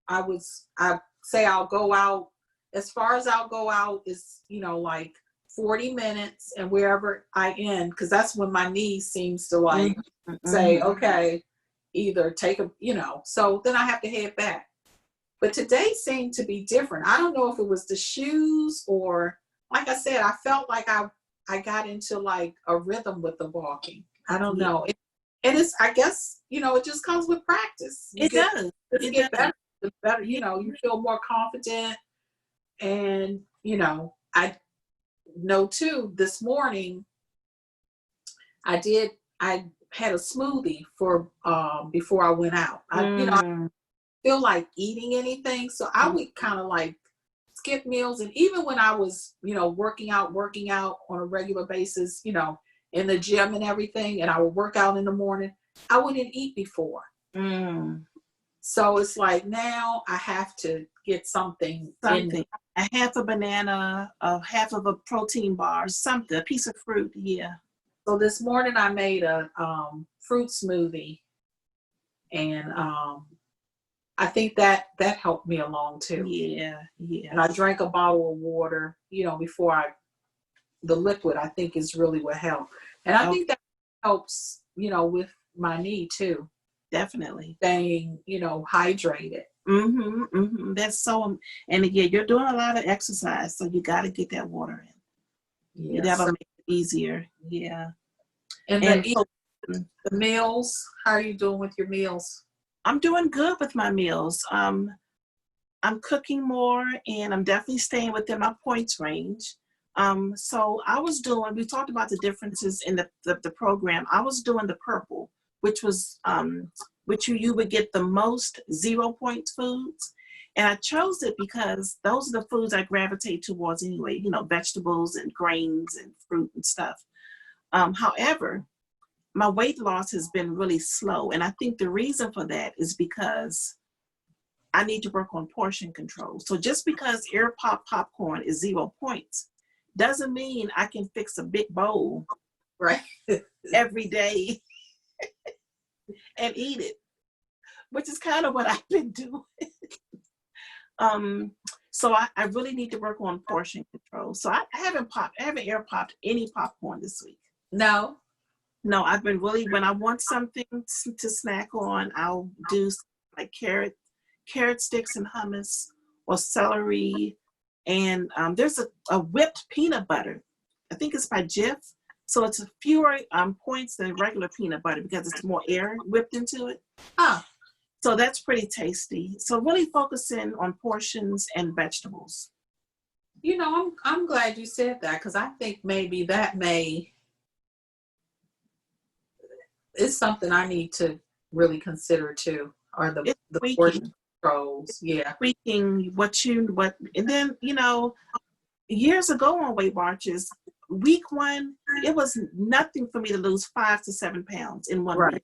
I say I'll go out, as far as I'll go out is, like 40 minutes, and wherever I end, because that's when my knee seems to like say, okay, either take a, so then I have to head back. But today seemed to be different. I don't know if it was the shoes or, like I said, I felt like I got into like a rhythm with the walking. I don't know. And it's, I guess, it just comes with practice. It does. It get better, you feel more confident. And, I know too, this morning, I had a smoothie for, before I went out. I feel like eating anything. So I would kind of like skip meals. And even when I was, working out on a regular basis, in the gym and everything, and I would work out in the morning, I wouldn't eat before. So it's like now I have to get something. A half a banana, a half of a protein bar, something, a piece of fruit. Yeah. So this morning I made a fruit smoothie, and I think that helped me along too. Yeah. And I drank a bottle of water, before the liquid, I think is really what helped. And I think that helps, with my knee too. Definitely. Staying, hydrated. That's so, and again, you're doing a lot of exercise, so you got to get that water in. Yeah, That'll make it easier. Yeah. And the meals, how are you doing with your meals? I'm doing good with my meals. I'm cooking more, and I'm definitely staying within my points range. So we talked about the differences in the program. I was doing the purple, which was, which you would get the most 0 points foods. And I chose it because those are the foods I gravitate towards anyway, vegetables and grains and fruit and stuff. However, my weight loss has been really slow. And I think the reason for that is because I need to work on portion control. So just because air pop popcorn is 0 points doesn't mean I can fix a big bowl right every day and eat it, which is kind of what I've been doing. So I really need to work on portion control. So I haven't air popped any popcorn this week. No, I've been really, when I want something to snack on, I'll do like carrot sticks and hummus, or celery. And there's a whipped peanut butter. I think it's by Jif. So it's fewer points than regular peanut butter because it's more air whipped into it. So that's pretty tasty. So really focusing on portions and vegetables. I'm glad you said that, because I think maybe that is something I need to really consider too, or the portion controls. Yeah. Tweaking and then, years ago on Weight Watchers, week 1, it was nothing for me to lose 5 to 7 pounds in 1 week.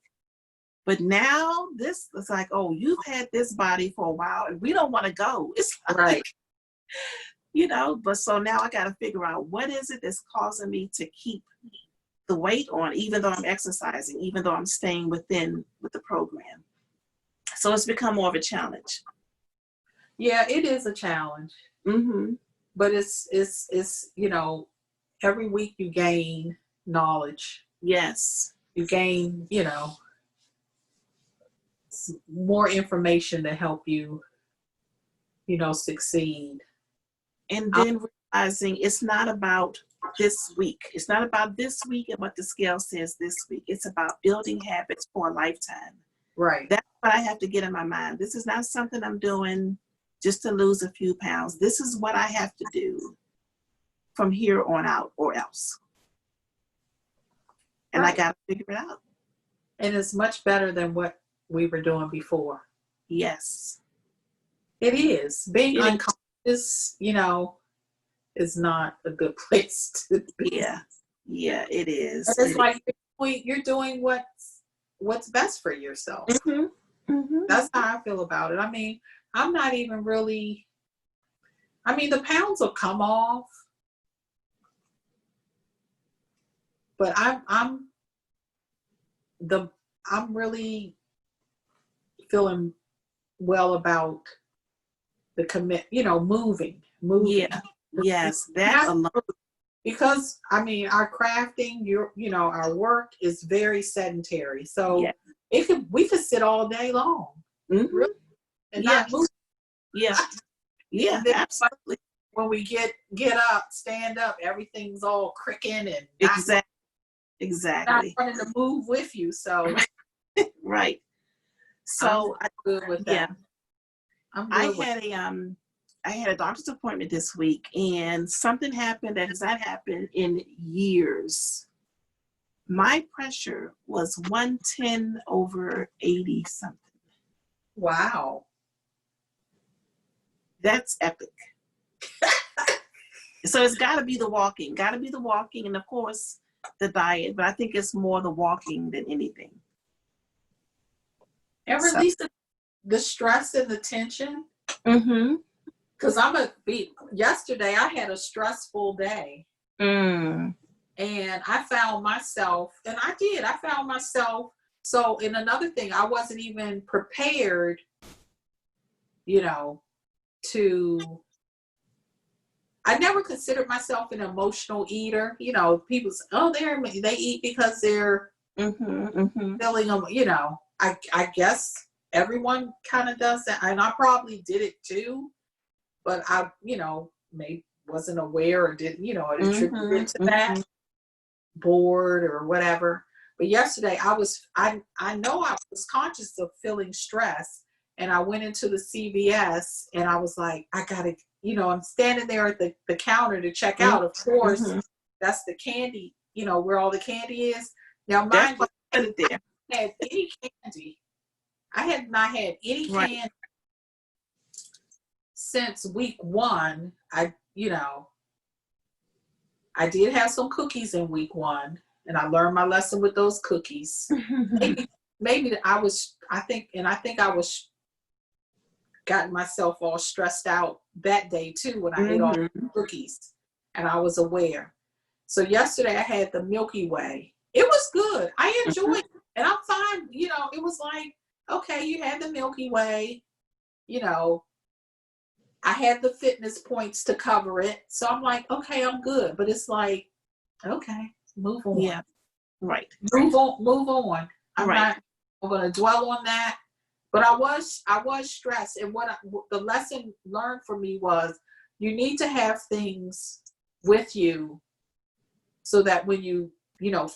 But now this is like, oh, you've had this body for a while and we don't want to go. It's like, but so now I got to figure out what is it that's causing me to keep the weight on, even though I'm exercising, even though I'm staying with the program. So it's become more of a challenge. Yeah, it is a challenge. But it's every week you gain knowledge. Yes. You gain, more information to help you, succeed. And then realizing it's not about this week. It's not about this week and what the scale says this week. It's about building habits for a lifetime. Right. That's what I have to get in my mind. This is not something I'm doing just to lose a few pounds. This is what I have to do from here on out, or else. And I got to figure it out. And it's much better than what we were doing before. Yes. It is. Being unconscious, is not a good place to be. Yeah, it is. And it's like you're doing what's best for yourself. Mm-hmm. That's how I feel about it. I mean, I'm not even really, I mean, the pounds will come off, but I'm really feeling well about the moving. Yeah. Yes. That Not alone. because I mean, our crafting, our work is very sedentary. So we could sit all day long, really, and not move. Yeah. Yeah. And then Absolutely. when we get up, stand up, everything's all cricking and Exactly. not running to move with you. So right. So I'm good with that. Yeah. I'm I good had a doctor's appointment this week, and something happened that has not happened in years. My pressure was 110/80 something. Wow. That's epic. So it's got to be the walking, and of course the diet, but I think it's more the walking than anything. And release the stress and the tension. Mm-hmm. Because yesterday I had a stressful day. And I found myself, so in another thing, I wasn't even prepared, I never considered myself an emotional eater. People say, oh, they eat because they're filling them, I guess everyone kind of does that. And I probably did it too, but I, maybe wasn't aware or didn't, attribute it to that, bored or whatever. But yesterday I know I was conscious of feeling stress, and I went into the CVS and I was like, I gotta, I'm standing there at the counter to check out. Of course, that's the candy, where all the candy is. Now, mind you, I had any candy. I had not had any candy since week 1. I did have some cookies in week 1, and I learned my lesson with those cookies. maybe I think I was gotten myself all stressed out that day too when I ate all the cookies, and I was aware. So yesterday I had the Milky Way. It was good. I enjoyed it, and I'm fine. It was like, okay, you had the Milky Way. I had the fitness points to cover it, so I'm like, okay, I'm good. But it's like, okay, move on. Yeah, right. Move on. I'm not going to dwell on that. But I was stressed, and the lesson learned for me was you need to have things with you so that when you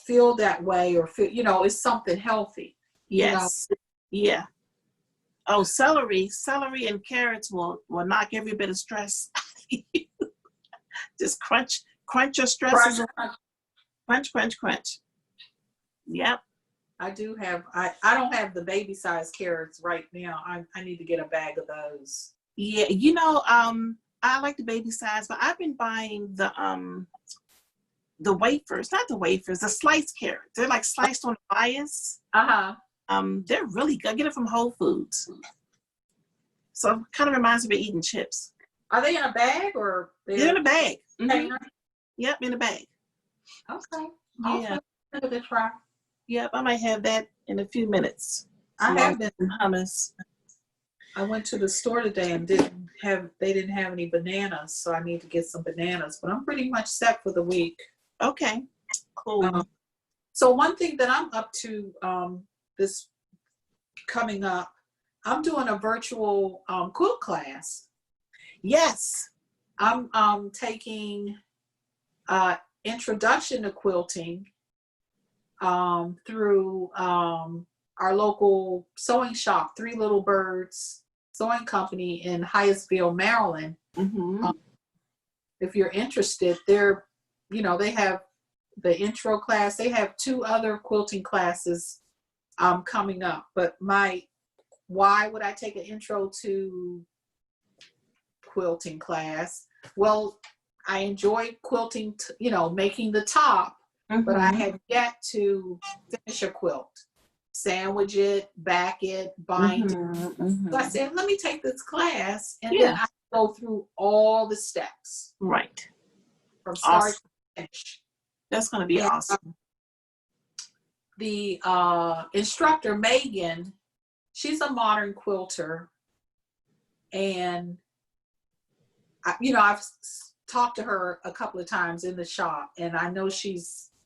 feel that way or feel it's something healthy. Yes. Yeah. Oh, celery and carrots will knock every bit of stress. Just crunch your stresses. Crunch. Yep. I do have, I don't have the baby size carrots right now. I need to get a bag of those. Yeah, I like the baby size, but I've been buying the wafers, not the wafers, the sliced carrots. They're like sliced on a bias. They're really good. I get it from Whole Foods. So it kind of reminds me of eating chips. Are they in a bag or? They're in a bag. Yep, in a bag. Okay. Yeah. Give it a try. Yep, I might have that in a few minutes. I have been hummus. I went to the store today and they didn't have any bananas, so I need to get some bananas. But I'm pretty much set for the week. Okay, cool. So one thing that I'm up to this coming up, I'm doing a virtual quilt class. Yes, I'm taking introduction to quilting through our local sewing shop, Three Little Birds Sewing Company in Hyattsville, Maryland. If you're interested, they have the intro class. They have 2 other quilting classes coming up. But why would I take an intro to quilting class? Well, I enjoyed quilting, making the top, but I have yet to finish a quilt. sandwich it, back it, bind it. So I said, let me take this class, and then I go through all the steps. Right. From start to finish. That's going to be awesome. The instructor, Megan, she's a modern quilter. And, I've talked to her a couple of times in the shop, and I know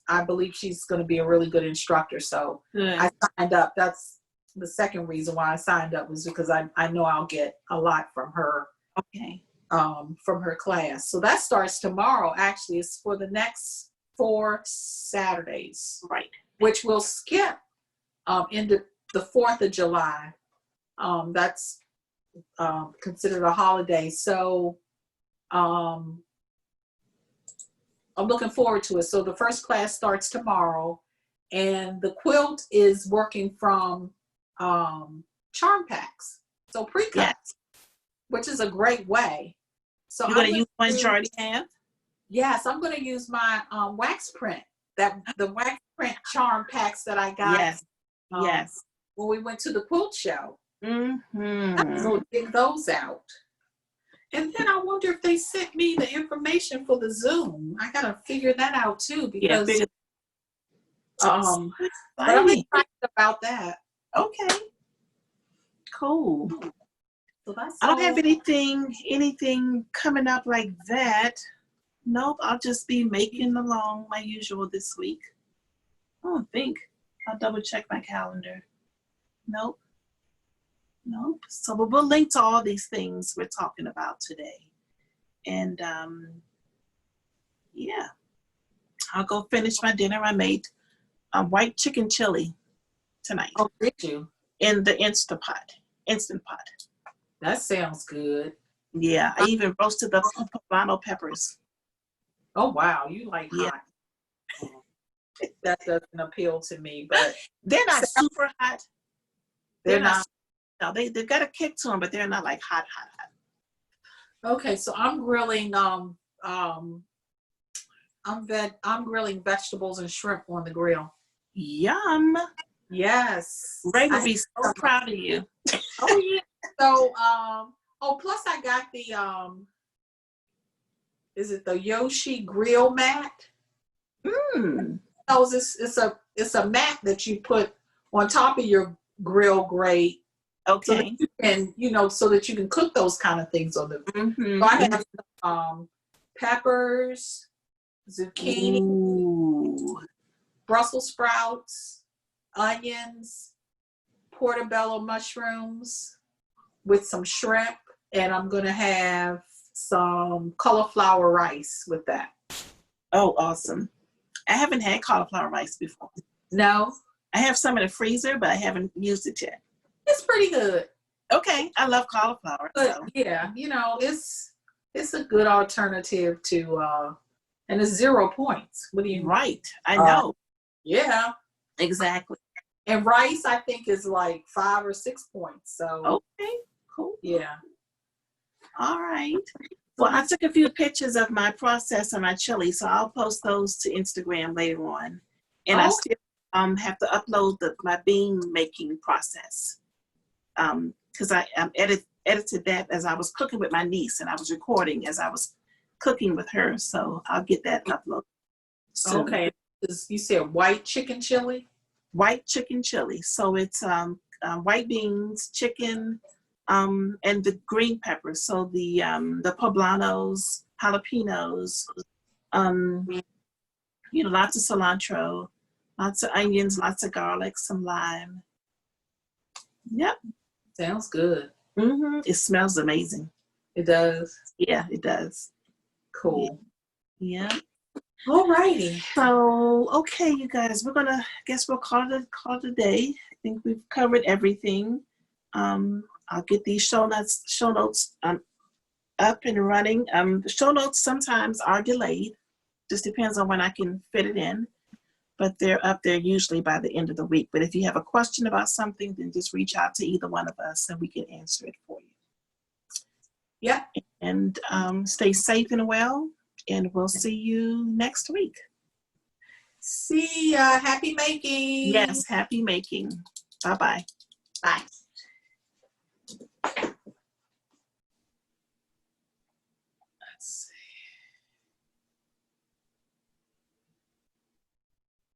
I believe she's going to be a really good instructor. So I signed up. That's the second reason why I signed up, was because I know I'll get a lot from her. Okay. From her class. So that starts tomorrow. Actually, it's for the next 4 Saturdays. Right. Which will skip into the 4th of July. That's considered a holiday. So I'm looking forward to it. So the first class starts tomorrow, and the quilt is working from charm packs. So pre-cuts, which is a great way. So you're going to use one you already have? Yes, I'm going to use my wax print. The wax print charm packs that I got. Yes. When we went to the quilt show. Mm-hmm. So dig those out. And then I wonder if they sent me the information for the Zoom. I got to figure that out too, because but I'm excited about that. Okay. Cool. So I don't have anything coming up like that. Nope, I'll just be making along my usual this week. I don't think. I'll double check my calendar. Nope. So we'll link to all these things we're talking about today. And I'll go finish my dinner. I made white chicken chili tonight. Oh, did you? In the Instant Pot. That sounds good. Yeah, I even roasted the poblano peppers. Oh, wow. You like hot. That doesn't appeal to me, but they're not super hot. They're not. No, they've got a kick to them, but they're not like hot. Okay, so I'm grilling I'm grilling vegetables and shrimp on the grill. Yum. Yes. Ray will be so proud of you. Oh yeah. So plus I got the is it the Yoshi grill mat? No, it's a mat that you put on top of your grill grate. Okay. So that you can cook those kind of things on the. So I have peppers, zucchini, Brussels sprouts, onions, portobello mushrooms with some shrimp, and I'm gonna have some cauliflower rice with that. Oh, awesome. I haven't had cauliflower rice before. No? I have some in the freezer, but I haven't used it yet. It's pretty good. Okay. I love cauliflower. But so. yeah, it's a good alternative to and it's 0 points. What do you Right. I know. Yeah. Exactly. And rice I think is like 5 or 6 points. So okay, cool. Yeah. All right. Well, I took a few pictures of my process and my chili, so I'll post those to Instagram later on. And I still have to upload my bean making process because I edited that as I was cooking with my niece, and I was recording as I was cooking with her. So I'll get that uploaded soon. Okay. You said white chicken chili? White chicken chili. So it's white beans, chicken, and the green peppers. So the poblanos, jalapenos, lots of cilantro, lots of onions, lots of garlic, some lime. Yep. Sounds good. It smells amazing. It does. Yeah, it does. Cool. Yeah. All righty. So, okay, you guys, we'll call it a day. I think we've covered everything. I'll get these show notes up and running. The show notes sometimes are delayed. Just depends on when I can fit it in. But they're up there usually by the end of the week. But if you have a question about something, then just reach out to either one of us and we can answer it for you. Yeah. And stay safe and well. And we'll see you next week. See ya. Happy making. Yes, happy making. Bye-bye. Bye.